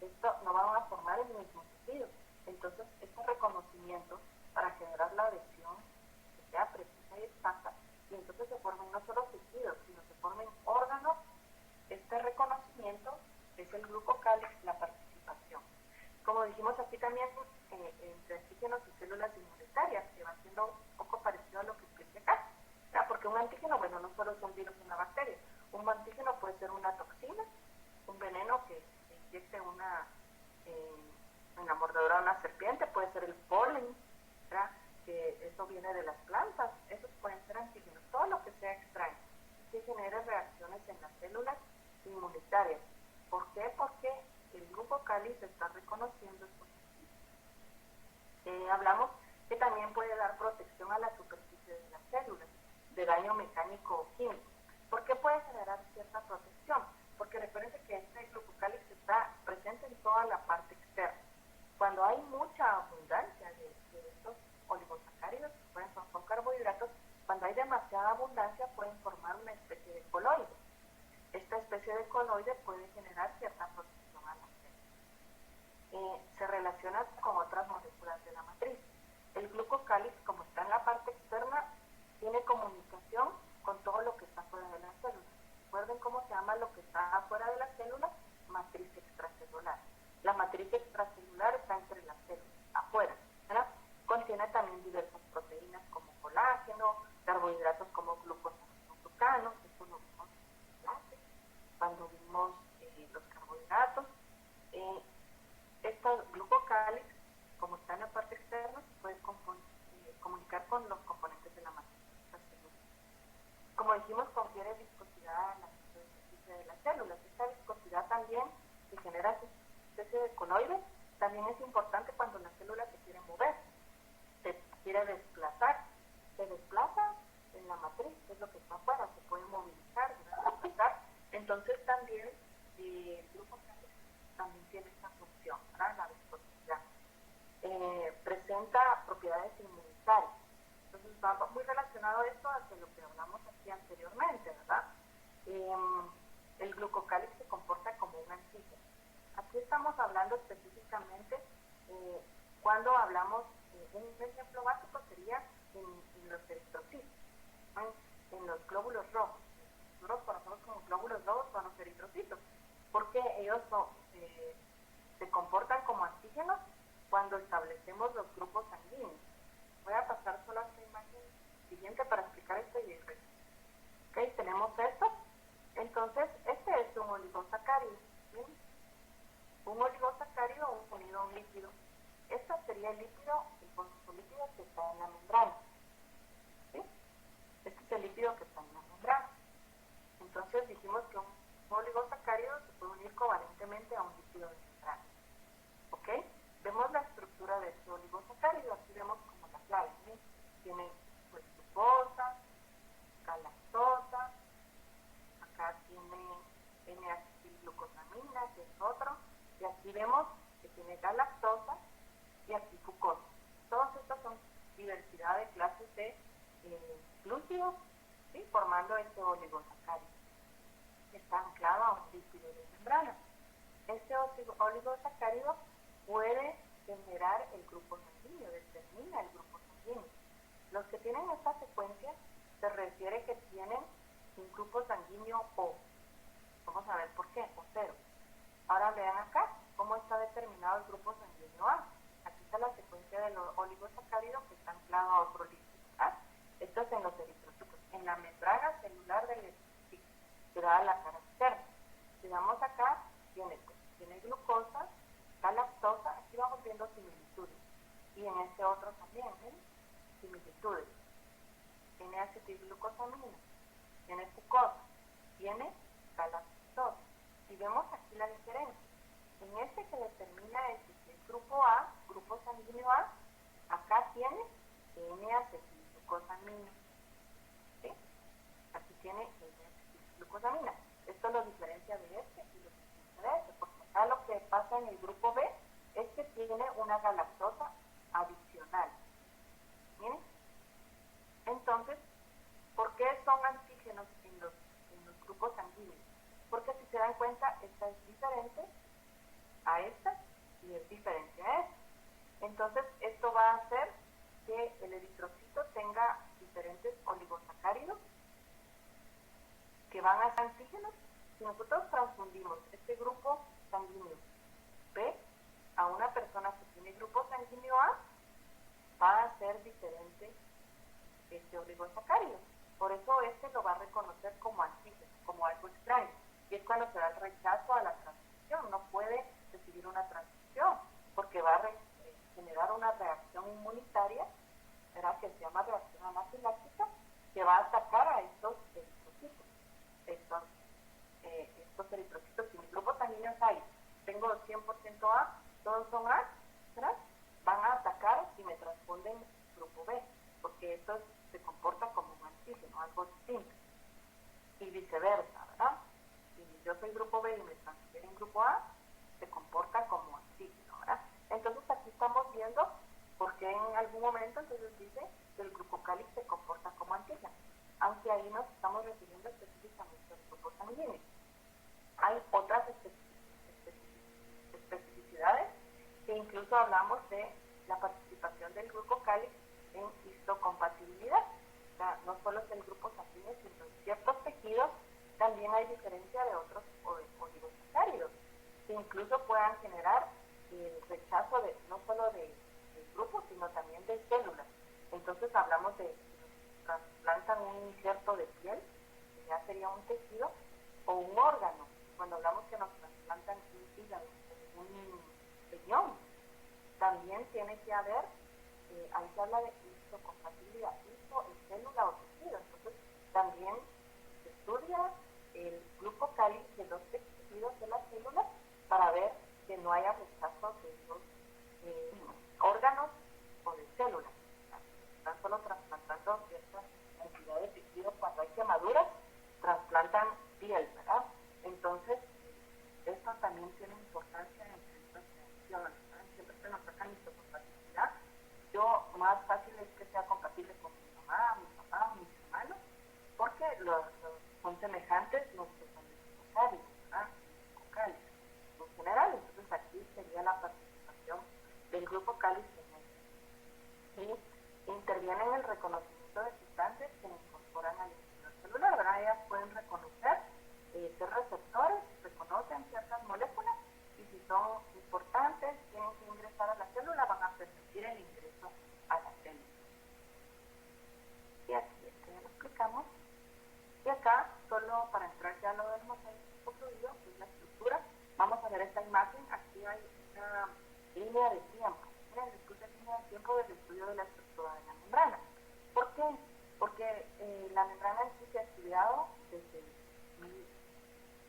esto no van a formar el mismo tejido. Entonces, este reconocimiento para generar la adhesión que sea precisa y exacta, y entonces se formen no solo tejidos, sino se formen órganos. Este reconocimiento es el glucocálix, la participación. Como dijimos aquí también, entre antígenos y células inmunitarias, que va siendo un poco parecido a lo que expliqué acá. ¿Ya? Porque un antígeno, bueno, no solo es un virus o una bacteria. Un antígeno puede ser una toxina, un veneno que inyecte en la mordedura de una serpiente, puede ser el polen, ¿verdad? Que eso viene de las plantas. Esos pueden ser antígenos, todo lo que sea extraño, que genere reacciones en las células inmunitarias. ¿Por qué? Porque el glucocálix está reconociendo estos antígenos. Hablamos que también puede dar protección a la superficie de las células de daño mecánico o químico. ¿Por qué puede generar cierta protección? Porque recuerden que este glucocálix está presente en toda la parte externa. Cuando hay mucha abundancia de estos oligosacáridos, que son carbohidratos, cuando hay demasiada abundancia pueden formar una especie de coloide. Esta especie de coloide puede generar cierta protección a la célula. Se relaciona con otras moléculas de la matriz. El glucocálix, como está en la parte externa, tiene comunicación con todo lo que está fuera de la célula. Recuerden cómo se llama lo que está afuera de la célula: matriz extracelular. La matriz extracelular está entre las células, afuera, ¿verdad? Contiene también diversas proteínas como colágeno, carbohidratos como glucosaminoglucanos, eso lo vimos en clase, cuando vimos los carbohidratos. Estos glucocálix, como está en la parte externa, se puede comunicar con los componentes de la matriz extracelular. Como dijimos, confiere viscosidad a la superficie de las células. Esta viscosidad también, que genera esta especie de coloide, también es importante cuando la célula se quiere mover, se quiere desplazar. Se desplaza en la matriz, que es lo que está afuera, se puede movilizar, desplazar. Entonces también el glucocálix también tiene esta función, ¿verdad? La viscosidad. Presenta propiedades inmunitarias. Entonces va muy relacionado esto a lo que hablamos aquí anteriormente, ¿verdad? El glucocálix se comporta como un antígeno. Aquí estamos hablando específicamente cuando hablamos, un ejemplo básico sería en los eritrocitos, ¿no? En los glóbulos rojos. Nosotros conocemos como glóbulos rojos son los eritrocitos, porque ellos se comportan como antígenos cuando establecemos los grupos sanguíneos. fosfolípidos que está en la membrana. ¿Sí? Este es el lípido que está en la membrana. Entonces dijimos que un oligosacárido se puede unir covalentemente a un lípido de membrana. ¿Ok? Vemos la estructura de este oligosacárido. Aquí vemos como la clave. ¿Sí? Tiene pues glucosa, galactosa, acá tiene N-acetilglucosamina, que es otro, y aquí vemos que tiene galactosa y aquí glucosa. Todas estas son diversidad de clases de glúcidos, ¿sí? Formando este oligosacárido. Está anclado a un lípido de membrana. Este oligosacárido puede generar el grupo sanguíneo, determina el grupo sanguíneo. Los que tienen esta secuencia se refiere que tienen un grupo sanguíneo O. Vamos a ver por qué, o 0. Ahora vean acá cómo está determinado el grupo sanguíneo A. Aquí está la secuencia del oligosacárido que está anclado a otro lípido. Esto es en los eritrocitos, en la membrana celular del eritrocito, que da la cara externa. Si vamos acá, tiene glucosa, galactosa, aquí vamos viendo similitudes. Y en este otro también, similitudes. Tiene acetilglucosamina, tiene glucosa, tiene galactosa. Y vemos aquí la diferencia. En este que determina el grupo A, grupo sanguíneo A, acá tiene N-acetilglucosamina. ¿Sí? Aquí tiene N-acetilglucosamina. Esto lo diferencia de este y lo diferencia de este, porque acá lo que pasa en el grupo B es que tiene una galactosa adicional. ¿Miren? Entonces, ¿por qué son antígenos en los grupos sanguíneos? Porque si se dan cuenta, esta es diferente a esta y es diferente a esta. Entonces, esto va a hacer que el eritrocito tenga diferentes oligosacáridos que van a ser antígenos. Si nosotros transfundimos este grupo sanguíneo B a una persona que tiene grupo sanguíneo A, va a ser diferente este oligosacárido. Por eso este lo va a reconocer como antígeno, como algo extraño. Y es cuando se da el rechazo a la transfusión. No puede recibir una transfusión porque va a generar una reacción inmunitaria, ¿verdad? Que se llama reacción anafiláctica, que va a atacar a estos eritrocitos. Estos eritrocitos, si mi grupo sanguíneo es ahí, tengo 100% A, todos son A, ¿verdad? Van a atacar si me transfunden grupo B, porque esto se comporta como un antígeno, algo distinto. Y viceversa, ¿verdad? Si yo soy grupo B y me transfieren grupo A, se comporta como antígeno, ¿verdad? Entonces aquí estamos viendo por qué en algún momento entonces dice que el grupo cáliz se comporta como antígeno, aunque ahí nos estamos refiriendo específicamente al grupo sanguíneo. Hay otras especificidades que incluso hablamos de la participación del grupo cáliz en histocompatibilidad. O sea, no solo es el grupo sanguíneo, sino en ciertos tejidos también hay diferencia de otros oligosacáridos que incluso puedan generar el rechazo no solo del grupo, sino también de células. Entonces hablamos de que nos trasplantan un injerto de piel, que ya sería un tejido, o un órgano. Cuando hablamos que nos trasplantan un hígado, un riñón, también tiene que haber, ahí se habla de histocompatibilidad, histo es célula o tejido. Entonces también se estudia el grupo cáliz de los tejidos de las células para ver que no haya rechazo de los órganos o de células. Están solo trasplantando ciertas cantidades de tejidos. Cuando hay quemaduras, trasplantan piel, ¿verdad? Entonces, esto también tiene importancia entre estas reacciones, ¿verdad? Siempre que nos sacan histocompatibilidad, más fácil es que sea compatible con mi mamá, mi papá, mis hermanos, porque son semejantes nuestros oligosacáridos, ¿verdad? Vocales, en general. Entonces aquí sería la participación del grupo cáliz en esto. Y interviene en el reconocimiento de sustancias que incorporan al interior celular, ¿verdad? Ellas pueden reconocer, ser receptores, reconocen ciertas moléculas y si son importantes, tienen que ingresar a la célula, van a permitir el ingreso a la célula. Y aquí ya lo explicamos. Y acá, solo para entrar ya a lo del mosaico fluido, que es la estructura, vamos a ver esta imagen. Aquí hay una línea de tiempo. Miren, después de línea de tiempo tiempo del estudio de la estructura de la membrana. ¿Por qué? Porque la membrana en sí se ha estudiado desde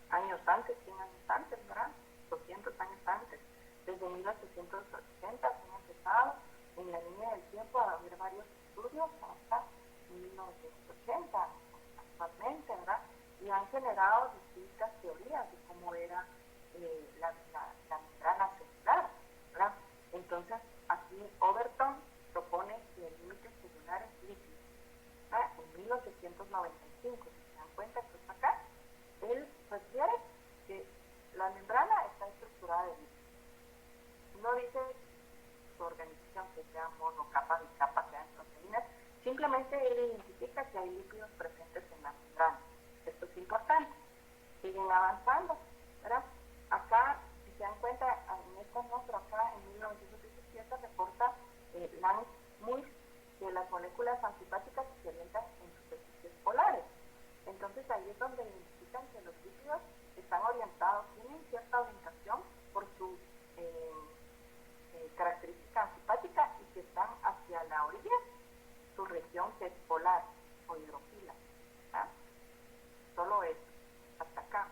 años antes, 100 años antes, ¿verdad? 200 años antes. Desde 1880 se han empezado en la línea del tiempo a haber varios estudios hasta 1980 actualmente, ¿verdad? Y han generado distintas teorías de cómo era la membrana celular, ¿verdad? Entonces, aquí Overton propone que el límite celular es líquido, ¿verdad? En 1895, si se dan cuenta, pues acá, él refiere que la membrana está estructurada de líquido. No dice su organización que sea monocapa, bicapa, sean proteínas, simplemente él identifica que hay lípidos presentes en la membrana. Esto es importante. Siguen avanzando, ¿verdad? Acá, si se dan cuenta, en esta muestra acá, en 1917, reporta Lance Mullis que las moléculas antipáticas se orientan en superficies polares. Entonces ahí es donde identifican que los lípidos están orientados, tienen cierta orientación por su característica antipática y que están hacia la orilla, su región que es polar o hidrofila. ¿Ah? Solo eso, hasta acá.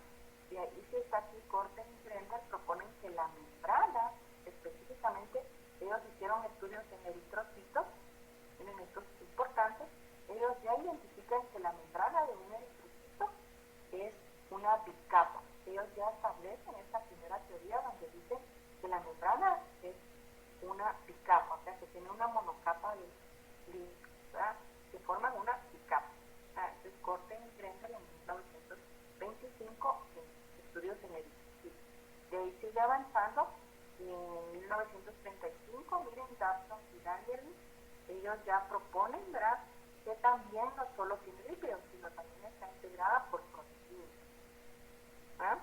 Y ahí sí está aquí Corten y Grendel proponen que la membrana, específicamente, ellos hicieron estudios en eritrocitos, miren, esto es importante, ellos ya identifican que la membrana de un eritrocito es una bicapa. Ellos ya establecen esta primera teoría donde dicen que la membrana es una bicapa, o sea, que tiene una monocapa de lípidos, que forman una bicapa. Entonces, Corten y Grendel en 1925 en estudios en eritrocitos. De ahí sigue avanzando. En 1935, miren, Dawson y Daniel, ellos ya proponen, ¿verdad?, que también no solo tiene lípidos, sino también está integrada por proteínas. ¿Ah?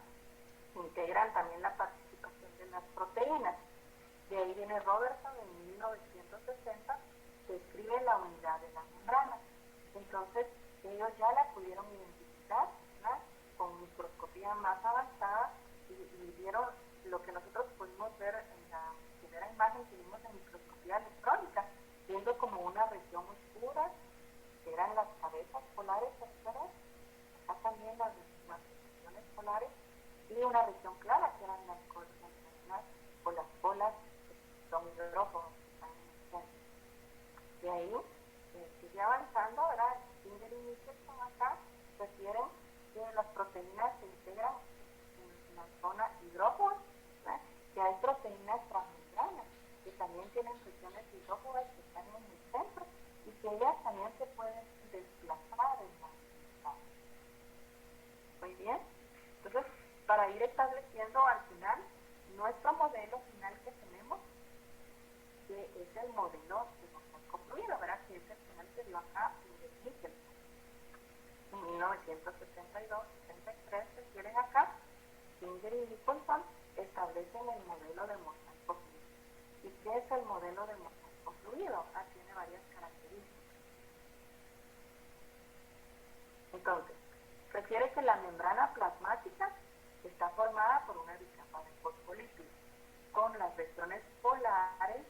Integran también la participación de las proteínas. De ahí viene Robertson en 1960, que describe la unidad de la membrana. Entonces, ellos ya la pudieron identificar, ¿verdad?, con microscopía más avanzada y vieron lo que nosotros pudimos ver en la primera imagen que vimos en microscopía electrónica, viendo como una región oscura, que eran las cabezas polares, ¿verdad? Acá también las regiones polares, y una región clara, que eran las colas o las colas que son hidrófonos, que están en el centro. De ahí, sigue avanzando, ¿verdad? Singer y Nicholson acá refieren que las proteínas se integran en la zona hidrófoba, que hay proteínas transmembranas que también tienen regiones hidrófobas que están en el centro y que ellas también se pueden desplazar en la membrana. Muy bien. Entonces, para ir estableciendo al final nuestro modelo final que tenemos, que es el modelo de mosaico fluido, ¿verdad? Que es el final que dio acá en Nicholson. En 1972-73 se quieren acá, Singer y Nicholson establecen el modelo de mosaico fluido. ¿Y qué es el modelo de mosaico fluido? Tiene varias características. Entonces, refiere que la membrana plasmática está formada por una bicapa de fosfolípidos con las regiones polares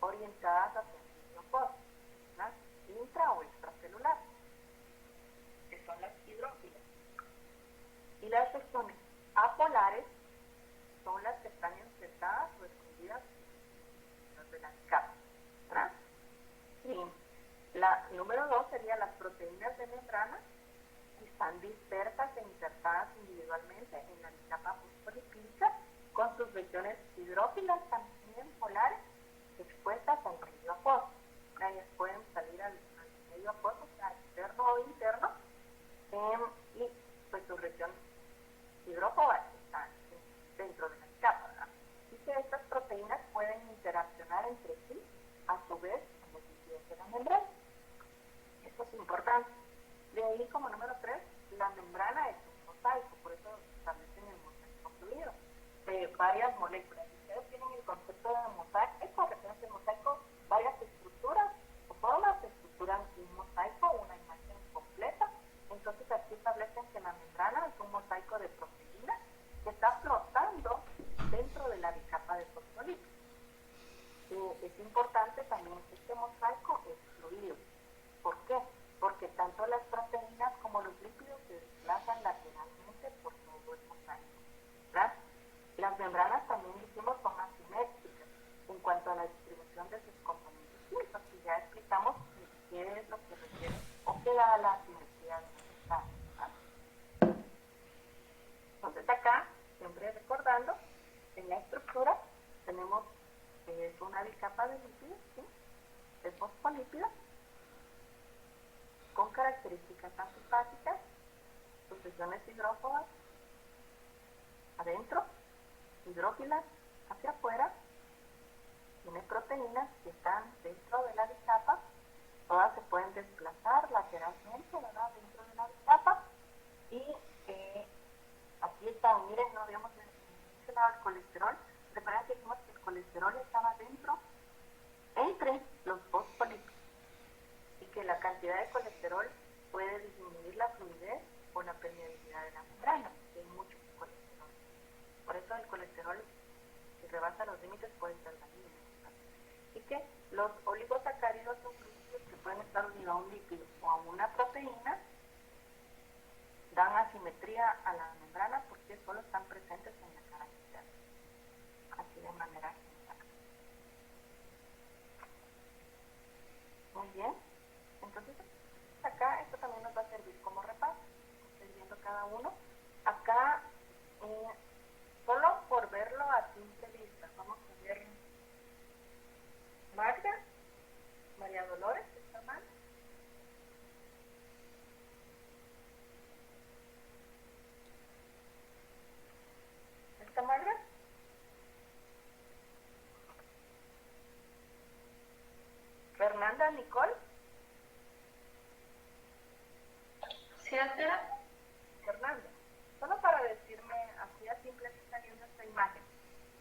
orientadas hacia el medio fósforo, intra o extracelular, que son las hidrófilas. Y las regiones apolares son las que están insertadas o escondidas de las capas, ¿verdad? Y la número 2 sería las proteínas de membrana, que están dispersas e insertadas individualmente en la bicapa fosfolipídica con sus regiones hidrófilas también polares expuestas al medio acuoso. Ellas pueden salir al medio acuoso, sea externo o interno, y pues su región hidrófoba está dentro de la capa, ¿verdad? Y que estas proteínas pueden interaccionar entre sí, a su vez, en los lípidos de la membrana. Esto es importante. De ahí, como número 3, la membrana es un mosaico, por eso establecen el mosaico fluido, de varias moléculas. Si ustedes tienen el concepto de mosaico, referencia al mosaico, varias estructuras o formas se estructuran un mosaico, una imagen completa. Entonces aquí establecen que la membrana es un mosaico de proteínas que está flotando dentro de la bicapa de fosfolípidos. Es importante parte también, este mosaico es fluido. ¿Por qué? Porque tanto las proteínas como los lípidos se desplazan lateralmente por todo el mosaico, ¿verdad? Las membranas también dijimos son asimétricas en cuanto a la distribución de sus componentes químicos, y ya explicamos qué es lo que requiere o qué da la asimetría de la membrana, ¿verdad? Entonces acá, siempre recordando, en la estructura tenemos una bicapa de lípidos, ¿sí? De fosfolípidos, con características antifásicas, sucesiones hidrófobas adentro, hidrófilas hacia afuera, tiene proteínas que están dentro de la bicapa, todas se pueden desplazar lateralmente, ¿verdad? Dentro de la bicapa, y aquí están, miren, no habíamos mencionado el colesterol. Recuerden que dijimos que el colesterol estaba dentro, entre los fosfolípidos, y que la cantidad de colesterol puede disminuir la fluidez o la permeabilidad de la membrana, porque hay mucho colesterol. Por eso el colesterol, si rebasa los límites, puede ser dañino. Y que los oligosacáridos son lípidos que pueden estar unidos a un lípido o a una proteína, dan asimetría a la membrana porque solo están presentes en la cara externa, así de manera general. Muy bien, entonces acá esto también nos va a servir como repaso. Estoy viendo cada uno. Acá, solo por verlo a simple vista, vamos a ver Magda, María Dolores, ¿está mal? ¿Está Magda? Fernanda, Nicole. ¿Sí, doctora? Fernanda, solo para decirme así a simple vista viendo esta imagen,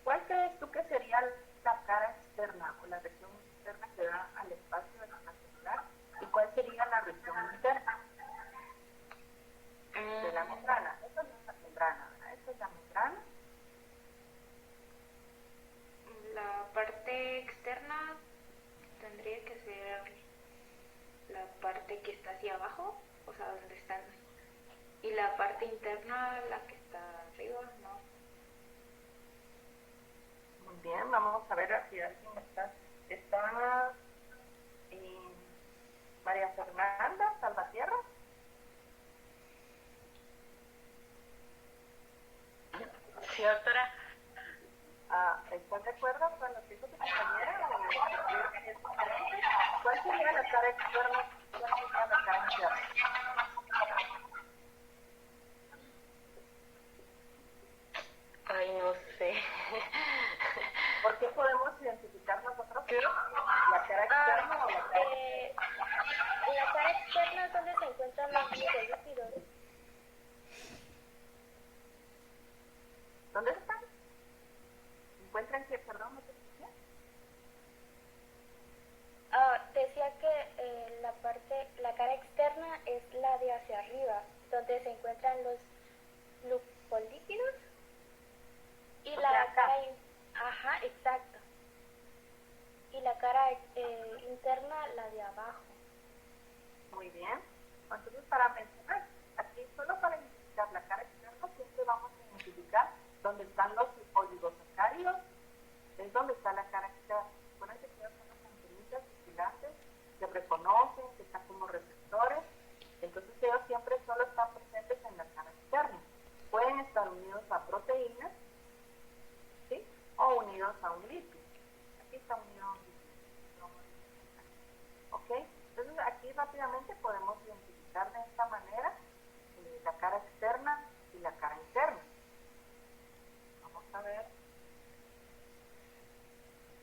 ¿cuál crees tú que sería la cara externa o la región externa que da al espacio de la celular? ¿Y cuál sería la región interna de la membrana? Esta no es la membrana, ¿verdad? Esta es la membrana. La parte externa tendría que ser la parte que está hacia abajo, o sea, donde están. Y la parte interna, la que está arriba, no. Muy bien, vamos a ver si alguien está. Está María Fernanda Salvatierra. Sí, doctora. ¿Estás de acuerdo con lo que dijo tu compañera? ¿Cuál sería la cara externa? ¿Cuál sería la cara interna? Ay, no sé. ¿Por qué podemos identificar nosotros la cara externa o la cara interna? La cara externa es donde se encuentran los lípidos. ¿Dónde están? ¿Encuentran que, perdón, no te decía? Decía que la cara externa es la de hacia arriba, donde se encuentran los lipolipídos, y O la sea, acá. cara ajá, exacto. Y la cara interna, la de abajo. Muy bien. Entonces, para mencionar, aquí solo para identificar la cara externa, siempre vamos a identificar dónde están los oligosacáridos, es donde está la cara externa. Acuérdense que ellos son las antenitas vigilantes que reconocen, que están como receptores. Entonces, ellos siempre solo están presentes en la cara externa. Pueden estar unidos a proteínas, ¿sí? O unidos a un lípido. Aquí está unido a un lípido. ¿Ok? Entonces, aquí rápidamente podemos identificar de esta manera la cara externa y la cara interna. Vamos a ver.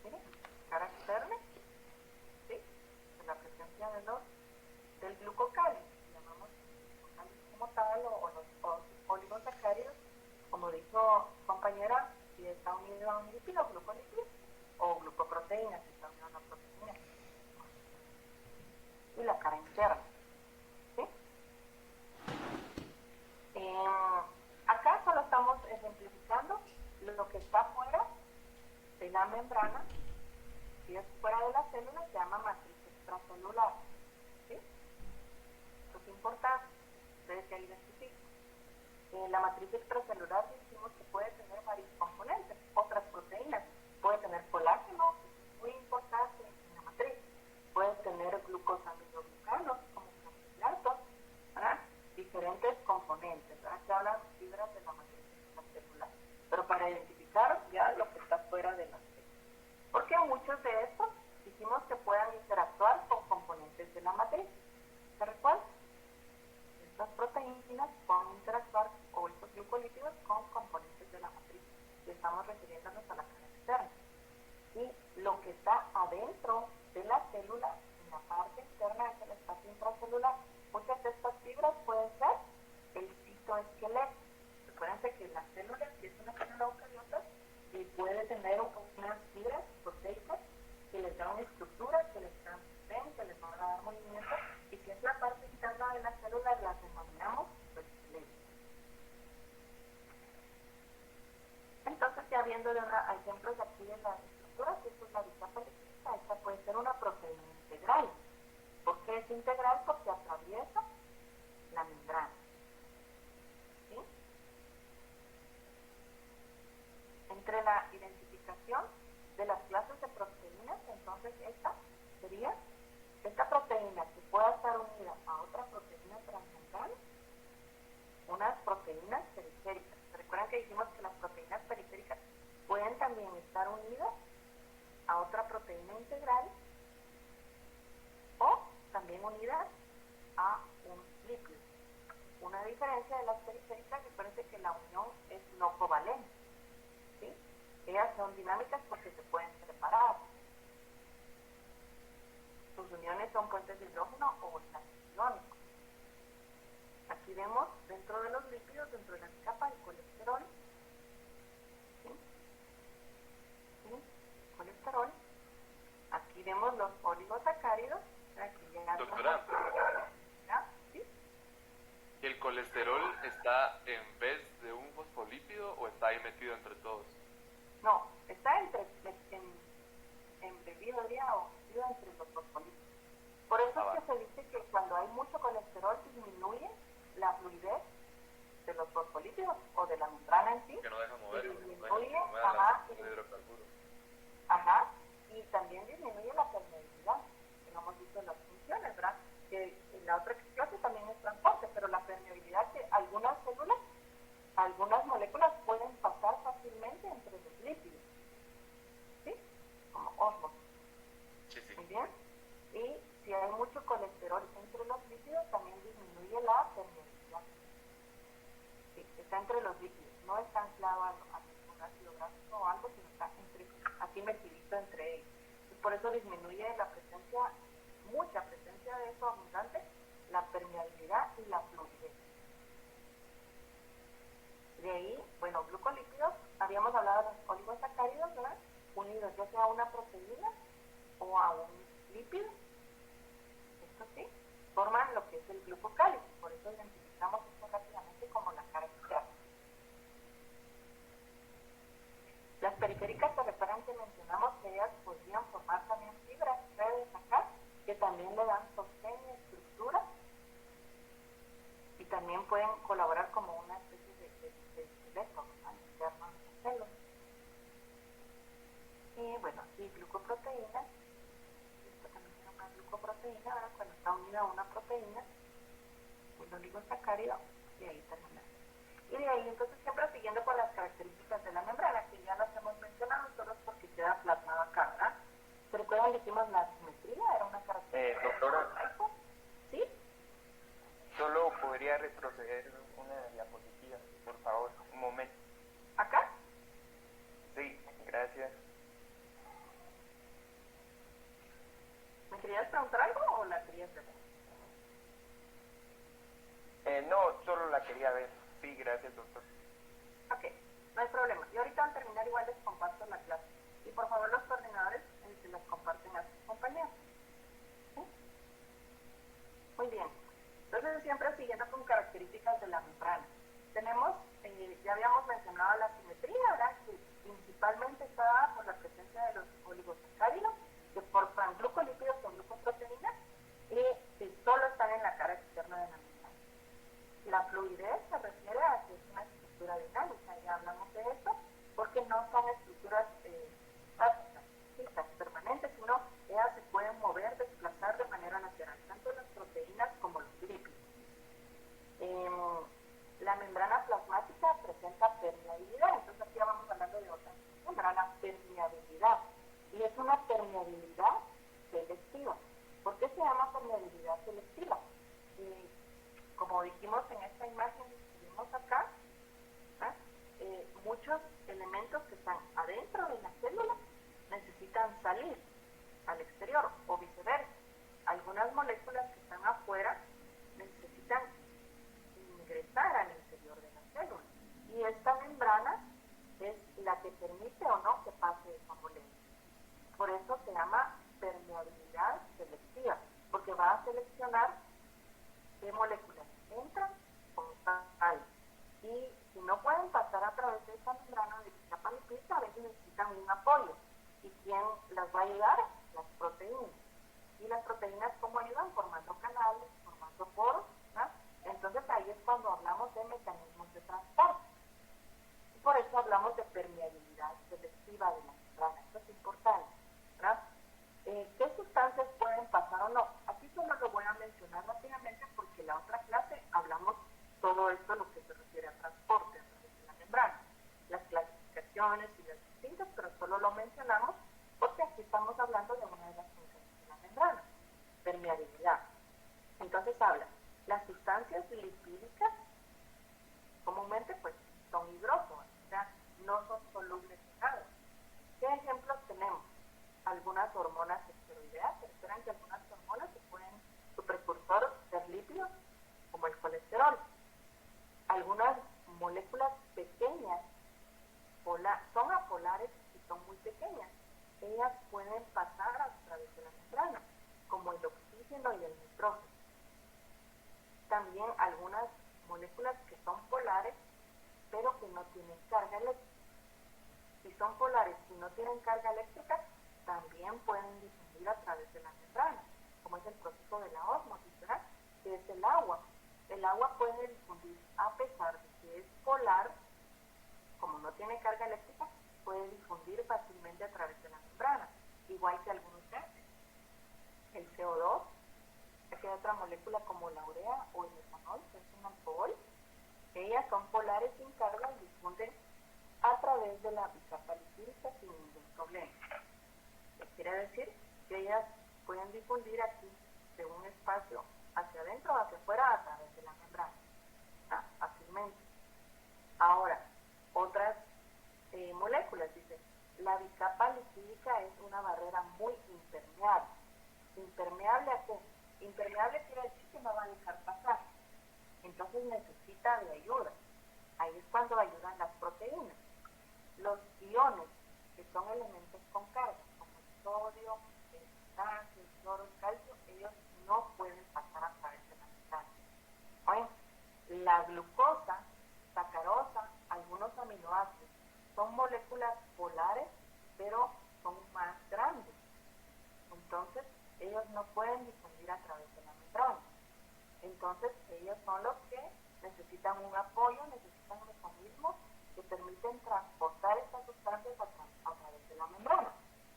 Miren, cara externa, ¿sí? De la presencia del glucocálido. Llamamos glucocálido como tal, o los oligosacáridos, como dijo compañera, si está unido a un lípido, glucolípido, o glucoproteína, si está unido a una proteína. Y la cara interna, ¿sí? Acá solo estamos ejemplificando lo que está fuera de la membrana, y es fuera de la célula se llama matriz extracelular. ¿Sí? Esto es importante, ustedes ya identifican. La matriz extracelular decimos que puede tener varios componentes, otras proteínas. Puede tener colágeno, muy importante en la matriz. Puede tener glucosaminoglicanos, como carbohidratos, ¿verdad? Diferentes componentes, ¿verdad? Que hablan fibras de la matriz extracelular. Pero para identificar ya lo que está fuera de la célula. Porque muchos de estos dijimos que puedan interactuar con componentes de la matriz. ¿Se recuerdan? Estas proteínas pueden interactuar, o estos glucolípidos, con componentes de la matriz. Y estamos refiriéndonos a la cara externa. Y lo que está adentro de la célula, en la parte interna es el espacio intracelular. Muchas de estas fibras pueden ser el citoesqueleto. Recuérdense que la célula, si es una célula eucariota, y puede tener unas fibras proteicas que les dan estructura, que les dan sostén, que les van a dar movimiento, y si es la parte interna de la célula, las denominamos citoesqueleto. Entonces, ya viendo ejemplos aquí de las estructuras, esto es la vista periférica, esta puede ser una proteína integral. ¿Por qué es integral? Porque atraviesa la membrana. ¿Sí? Entre la identificación de las clases de proteínas, entonces esta sería esta proteína que pueda estar unida a otra proteína transmembrana, unas proteínas periféricas. Recuerdan que dijimos que las proteínas periféricas pueden también estar unidas a otra proteína integral o también unidas a un lípido. Una diferencia de las periféricas, recuerden que la unión es no covalente. ¿Sí? Ellas son dinámicas porque se pueden separar. Sus uniones son puentes de hidrógeno o iónicos. Aquí vemos dentro de los lípidos, dentro de la capa, el colesterol. ¿Sí? ¿Sí? Colesterol. Aquí vemos los oligosacáridos. Aquí ya Doctora, ¿sí? ¿y el colesterol está en vez de un fosfolípido o está ahí metido entre todos? No, está embebido o metido entre los fosfolípidos. Por eso es que se dice que cuando hay mucho colesterol disminuye la fluidez de los fosfolípidos o de la membrana en sí. Que no deja mover, disminuye, los hidrocarburos. Ajá, y también disminuye la permeabilidad, que no hemos visto las funciones, ¿verdad? Que en la otra clase también es transporte, pero la permeabilidad que algunas células, algunas moléculas pueden pasar fácilmente entre los lípidos, ¿sí? Como ósmosis. Sí, sí. Muy bien. Y si hay mucho colesterol entre los lípidos, también disminuye la permeabilidad. Sí, está entre los lípidos, no está anclado a ningún ácido gráfico o algo, sino está aquí metidito entre ellos. Y por eso disminuye la presencia, mucha presencia de eso abundante, la permeabilidad y la fluidez. De ahí, bueno, glucolípidos, habíamos hablado de los oligosacáridos, ¿verdad? Unidos ya sea a una proteína o a un lípido, esto sí, forman lo que es el glucocálido, por eso identificamos esto rápidamente como la cara externa. Las periféricas, se recuerdan que mencionamos que ellas podrían formar también fibras, redes acá, que también le dan sostén y estructura, y también pueden colaborar como una especie de esqueleto interno de la célula. Y bueno, aquí glucoproteínas, esto también es una glucoproteína, ¿verdad? Cuando está unida a una proteína, un oligosacárido, y ahí termina. Y de ahí entonces siempre siguiendo con las características de la membrana, que ya las hemos mencionado, solo es porque queda plasmado acá, ¿verdad? ¿Se recuerdan que dijimos la simetría? Era una característica. Doctora, ¿sí? solo podría retroceder una diapositiva, por favor, un momento. ¿Acá? Sí, gracias. ¿Me querías preguntar algo o la querías ver? No, solo la quería ver. Sí, gracias, doctor. Ok, no hay problema. Y ahorita al terminar igual les comparto la clase. Y por favor los coordinadores se las comparten a sus compañeros. ¿Sí? Muy bien. Entonces siempre siguiendo con características de la membrana. Tenemos, ya habíamos mencionado la simetría, ¿verdad? Que principalmente está dada por la presencia de los oligosacáridos, que forman permeabilidad. Y es una permeabilidad selectiva. ¿Por qué se llama permeabilidad selectiva? Como dijimos en esta imagen que vimos acá, muchos elementos que están adentro de la célula necesitan salir al exterior o viceversa. Algunas moléculas que están afuera necesitan ingresar al interior de la célula. Y esta membrana es la que permite o no que pase esa molécula. Por eso se llama permeabilidad selectiva, porque va a seleccionar qué moléculas entran o salen. Y si no pueden pasar a través de esa membrana de capa lipídica, a veces necesitan un apoyo. ¿Y quién las va a ayudar? Las proteínas. Y las proteínas, ¿cómo ayudan? Formando canales, formando poros, ¿no? Entonces ahí es cuando hablamos de mecanismos de transporte. Y por eso hablamos de permeabilidad selectiva de la membrana. Esto es importante, ¿verdad? ¿Qué sustancias pueden pasar o no? Aquí solo lo voy a mencionar rápidamente porque en la otra clase hablamos todo esto lo que se refiere a transporte a través de la membrana, las clasificaciones y las distintas, pero solo lo mencionamos porque aquí estamos hablando de una de las funciones de la membrana, permeabilidad. Entonces habla, las sustancias lipídicas comúnmente pues son hidrófobas, o sea, no son solubles en agua. ¿Qué ejemplos tenemos? Algunas hormonas esteroideas, se esperan que algunas hormonas su precursor ser lípidos, como el colesterol. Algunas moléculas pequeñas son apolares y son muy pequeñas. Ellas pueden pasar a través de la membrana, como el oxígeno y el nitrógeno. También algunas moléculas que son polares, pero que no tienen carga eléctrica. Si son polares y no tienen carga eléctrica, también pueden difundir a través de la membrana, como es el proceso de la ósmosis, ¿verdad? Que es el agua. El agua puede difundir a pesar de que es polar, como no tiene carga eléctrica, puede difundir fácilmente a través de la membrana, igual que algunos gases. El CO2, que hay otra molécula como la urea o el etanol, que es un alcohol, ellas son polares sin carga y difunden a través de la bicapa lipídica sin ningún problema. Quiere decir que ellas pueden difundir aquí de un espacio hacia adentro o hacia afuera a través de la membrana, fácilmente. Ahora, otras moléculas, dice, la bicapa lipídica es una barrera muy impermeable. ¿Impermeable a qué? Impermeable quiere decir que no va a dejar pasar. Entonces necesita de ayuda. Ahí es cuando ayudan las proteínas. Los iones, que son elementos con carga, como el sodio, el potasio, el cloro, el calcio, ellos no pueden pasar a través de la membrana. Oye, la glucosa, sacarosa, algunos aminoácidos, son moléculas polares, pero son más grandes. Entonces, ellos no pueden difundir a través de la membrana. Entonces, ellos son los que necesitan un apoyo, necesitan mecanismos que permiten transportar estas sustancias a través de la membrana.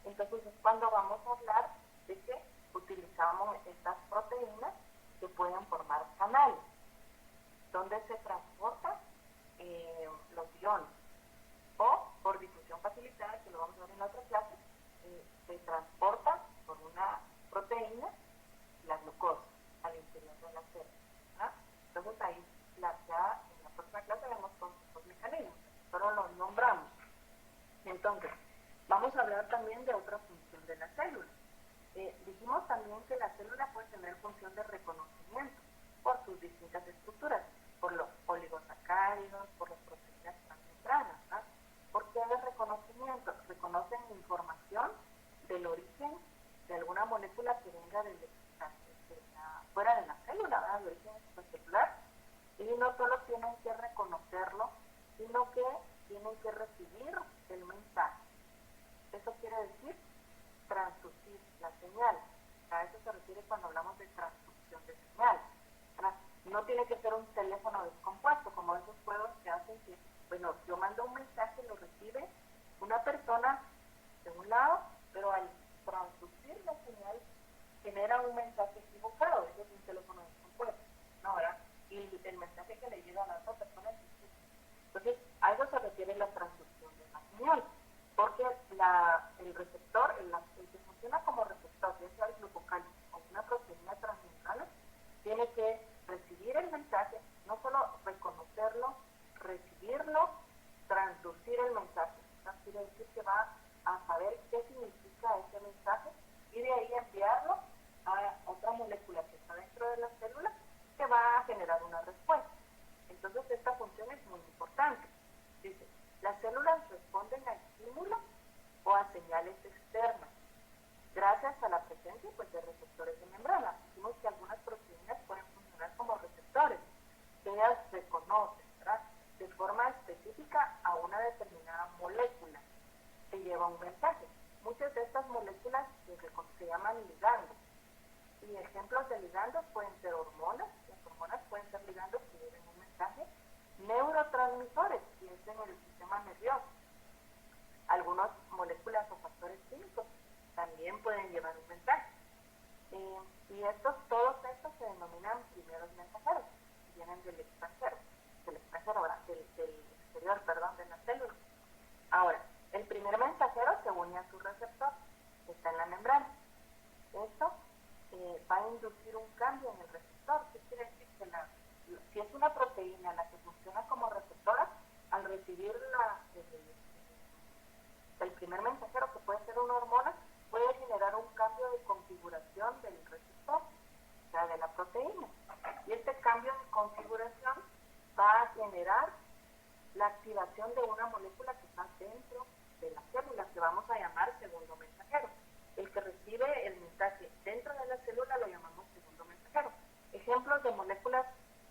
Entonces, es cuando vamos a hablar de que utilizamos estas proteínas que pueden formar canales, donde se transportan los iones, o por difusión facilitada, que lo vamos a ver en la otra clase, se transporta por una proteína la glucosa al interior de la célula. Entonces ahí ya en la próxima clase vemos todos estos mecanismos, pero los nombramos. Entonces, vamos a hablar también de otra función de la célula. Dijimos también que la célula puede tener función de reconocimiento por sus distintas estructuras, por los oligosacáridos, por las proteínas transmembranas. ¿Por qué de reconocimiento? Reconocen información del origen de alguna molécula que venga fuera de la célula, de origen extracelular, y no solo tienen que reconocerlo, sino que tienen que recibir el mensaje. Eso quiere decir transducir la señal. A eso se refiere cuando hablamos de transducción de señal. No tiene que ser un teléfono descompuesto, como esos juegos que hacen que, bueno, yo mando un mensaje, lo recibe una persona de un lado, pero al transducir la señal genera un mensaje equivocado. Eso es un teléfono descompuesto, ¿no? ¿Verdad? Y el mensaje que le llega a la otra persona es distinto. Entonces, a eso se refiere la transducción de la señal, porque el receptor, el que funciona como receptor, ya sea el glucocálcico o una proteína transmembrana, tiene que recibir el mensaje, no solo reconocerlo, recibirlo, transducir el mensaje. Eso quiere decir que va a saber qué significa ese mensaje y de ahí enviarlo a otra molécula que está dentro de la célula que va a generar una respuesta. Entonces esta función es muy importante. Dice, las células responden a estímulos o a señales externas gracias a la presencia pues, de receptores de membrana. Decimos que algunas proteínas pueden funcionar como receptores, que ellas reconocen, ¿verdad?, de forma específica a una determinada molécula que lleva un mensaje. Muchas de estas moléculas se llaman ligandos. Y ejemplos de ligandos pueden ser hormonas. Las hormonas pueden ser ligandos que lleven un mensaje. Neurotransmisores, que es en el sistema nervioso. Algunas moléculas o factores químicos también pueden llevar un mensaje. Y todos estos se denominan primeros mensajeros, que vienen del extranjero, del exterior, de la célula. Ahora, el primer mensajero se une a su receptor, que está en la membrana. Esto va a inducir un cambio en el receptor. ¿Qué quiere decir? Que si es una proteína la que funciona como receptora, al recibir el primer mensajero, que puede ser una hormona, puede generar un cambio de configuración del receptor, o sea, de la proteína. Y este cambio de configuración va a generar la activación de una molécula que está dentro de la célula, que vamos a llamar segundo mensajero. El que recibe el mensaje dentro de la célula lo llamamos segundo mensajero. Ejemplos de moléculas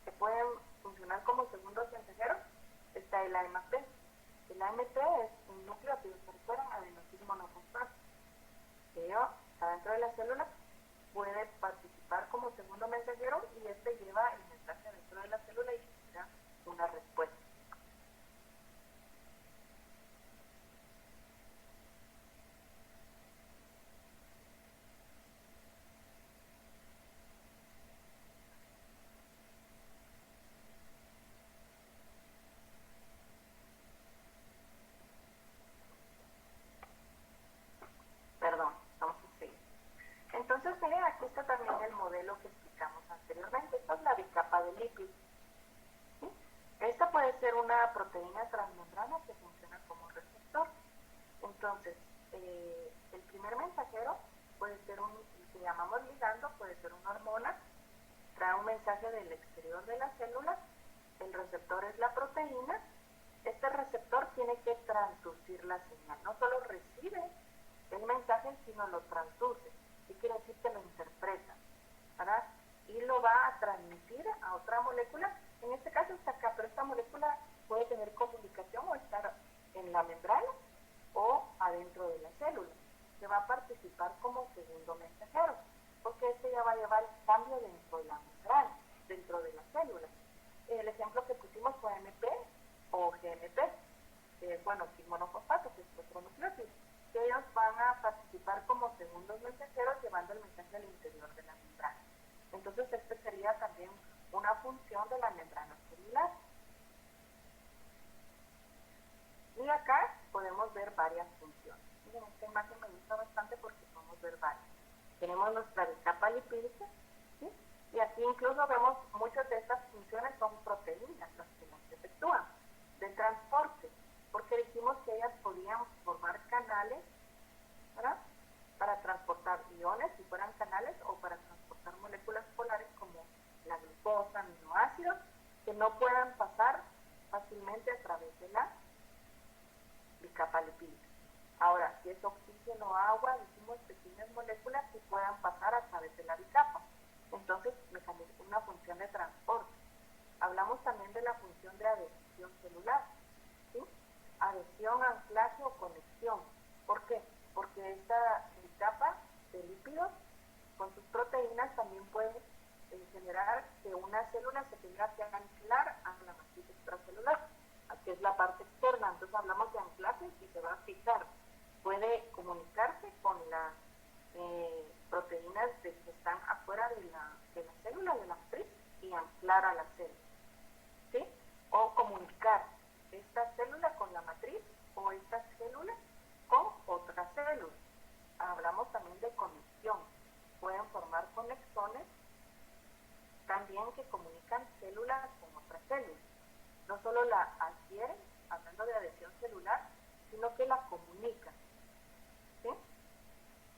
que pueden funcionar como segundos mensajeros está el AMP. El AMP es un nucleótido, se recuerdan, adenosil monofosfato, que está dentro de la célula, puede participar como segundo mensajero y este lleva el mensaje dentro de la célula y genera una respuesta. Entonces, miren, aquí está también el modelo que explicamos anteriormente. Esta es la bicapa de lípidos. ¿Sí? Esta puede ser una proteína transmembrana que funciona como receptor. Entonces, el primer mensajero puede ser que llamamos ligando, puede ser una hormona, trae un mensaje del exterior de la célula, el receptor es la proteína, este receptor tiene que transducir la señal, no solo recibe el mensaje, sino lo transduce. ¿Qué quiere decir? Que lo interpreta, ¿verdad? Y lo va a transmitir a otra molécula. En este caso está acá, pero esta molécula puede tener comunicación o estar en la membrana o adentro de la célula, que va a participar como segundo mensajero, porque este ya va a llevar el cambio dentro de la membrana, dentro de la célula. El ejemplo que pusimos fue AMP o GMP, monofosfato, que es otro nucleótido, que ellos van a participar como segundos mensajeros llevando el mensaje al interior de la membrana. Entonces, este sería también una función de la membrana celular. Y acá podemos ver varias funciones. Miren, esta imagen me gusta bastante porque podemos ver varias. Tenemos nuestra bicapa lipídica, ¿sí? Y aquí incluso vemos muchas de estas funciones son proteínas las que las efectúan, de transporte, porque dijimos que ellas podían formar canales, ¿verdad?, para transportar iones si fueran canales o para transportar moléculas polares como la glucosa, aminoácidos, que no puedan pasar fácilmente a través de la bicapa lipídica. Ahora, si es oxígeno o agua, decimos pequeñas moléculas que puedan pasar a través de la bicapa. Entonces, una función de transporte. Hablamos también de la función de adhesión celular, ¿sí? Adhesión, anclaje o conexión. ¿Por qué? Porque esta bicapa de lípidos con sus proteínas también puede generar que una célula se tenga que anclar a la matriz extracelular, que es la parte externa. Entonces hablamos de anclaje y se va a fijar. Puede comunicarse con las proteínas que están afuera de la célula, de la matriz, y anclar a la célula, ¿sí? O comunicar esta célula con la matriz o esta célula con células. Hablamos también de conexión. Pueden formar conexiones también que comunican células con otras células. No solo la adquieren, hablando de adhesión celular, sino que la comunican, ¿sí?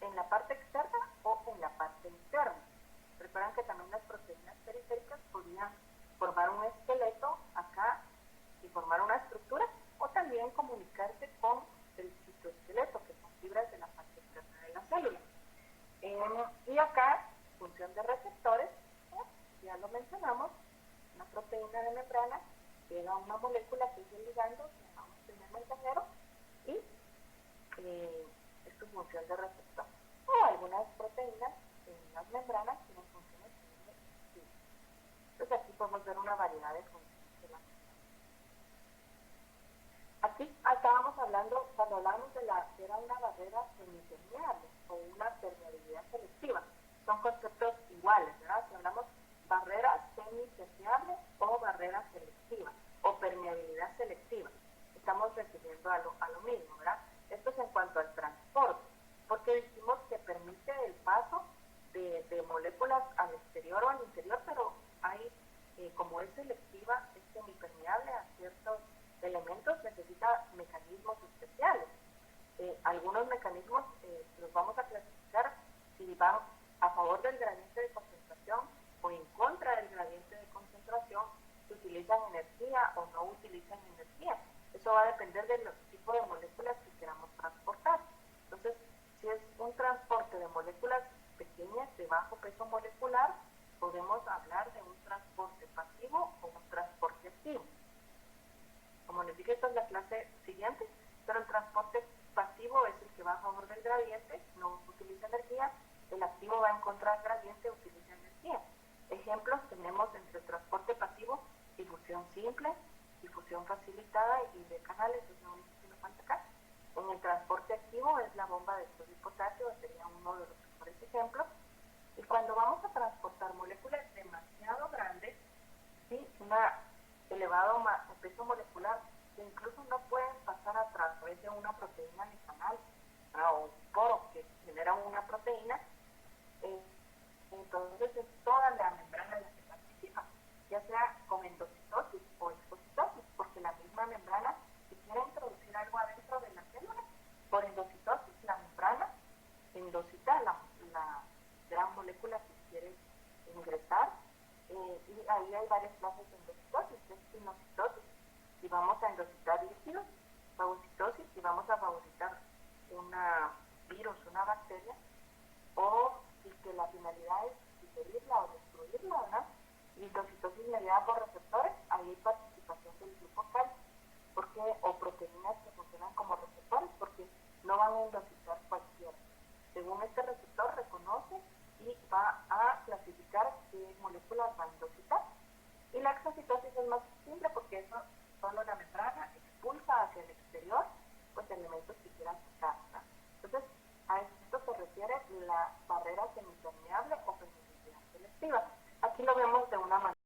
En la parte externa o en la parte interna. Recuerdan que también las proteínas periféricas podrían formar un esqueleto acá y formar una estructura, o también comunicarse con el citoesqueleto, que son fibras de la parte externa de la célula. Y acá, función de receptores, ya lo mencionamos, una proteína de membrana llega a una molécula que es el ligando, que llamamos primer mensajero, y es su función de receptor. O algunas proteínas en las membranas tienen funciones similares. Entonces aquí podemos ver una variedad de funciones de la membrana. Aquí estábamos hablando, cuando hablamos de la que era una barrera semipermeable o una permeabilidad selectiva, son conceptos iguales, ¿verdad? Si hablamos barrera semipermeable o barrera selectiva o permeabilidad selectiva, estamos refiriendo a lo mismo, ¿verdad? Esto es en cuanto al transporte, porque dijimos que permite el paso de moléculas al exterior o al interior, pero hay, como es selectiva, es semipermeable a ciertos elementos, necesita mecanismos especiales. Algunos mecanismos los vamos a clasificar si van a favor del gradiente de concentración o en contra del gradiente de concentración, si utilizan energía o no utilizan energía. Eso va a depender del tipo de moléculas que queramos transportar. Entonces, si es un transporte de moléculas pequeñas de bajo peso molecular, podemos hablar de un transporte pasivo o un transporte activo. Como les dije, esta es la clase siguiente, pero el transporte pasivo es el que va a favor del gradiente, no utiliza energía. El activo va en contra del gradiente, utiliza energía. Ejemplos tenemos entre transporte pasivo, difusión simple, difusión facilitada y de canales, es lo único que nos falta acá. En el transporte activo es la bomba de sodio y potasio, sería uno de los mejores ejemplos. Y cuando vamos a transportar moléculas demasiado grandes, ¿sí? Un elevado peso molecular, que incluso no pueden pasar a través de una proteína ni canal, o un poro que genera una proteína, entonces es toda la membrana la que participa, ya sea con endocitosis o exocitosis, porque la misma membrana, si quiere introducir algo adentro de la célula, por endocitosis la membrana endocita la gran molécula que quiere ingresar, y ahí hay varias clases de endocitosis, que es pinocitosis, y vamos a endocitar líquidos, fagocitosis, y vamos a fagocitar una virus, una bacteria, o si que la finalidad es digerirla o destruirla, ¿verdad? Y endocitosis mediada por receptores, ahí hay participación del grupo calcio, porque, o proteínas que funcionan como receptores, porque no van a endocitar cualquiera. Según este receptor reconoce y va a clasificar qué moléculas va a endocitar. Y la exocitosis es más simple porque eso solo la membrana expulsa hacia el exterior pues elementos que quieran sacar, ¿no? Entonces, a esto se refiere la barrera semipermeable o permeabilidad selectiva. Aquí lo vemos de una manera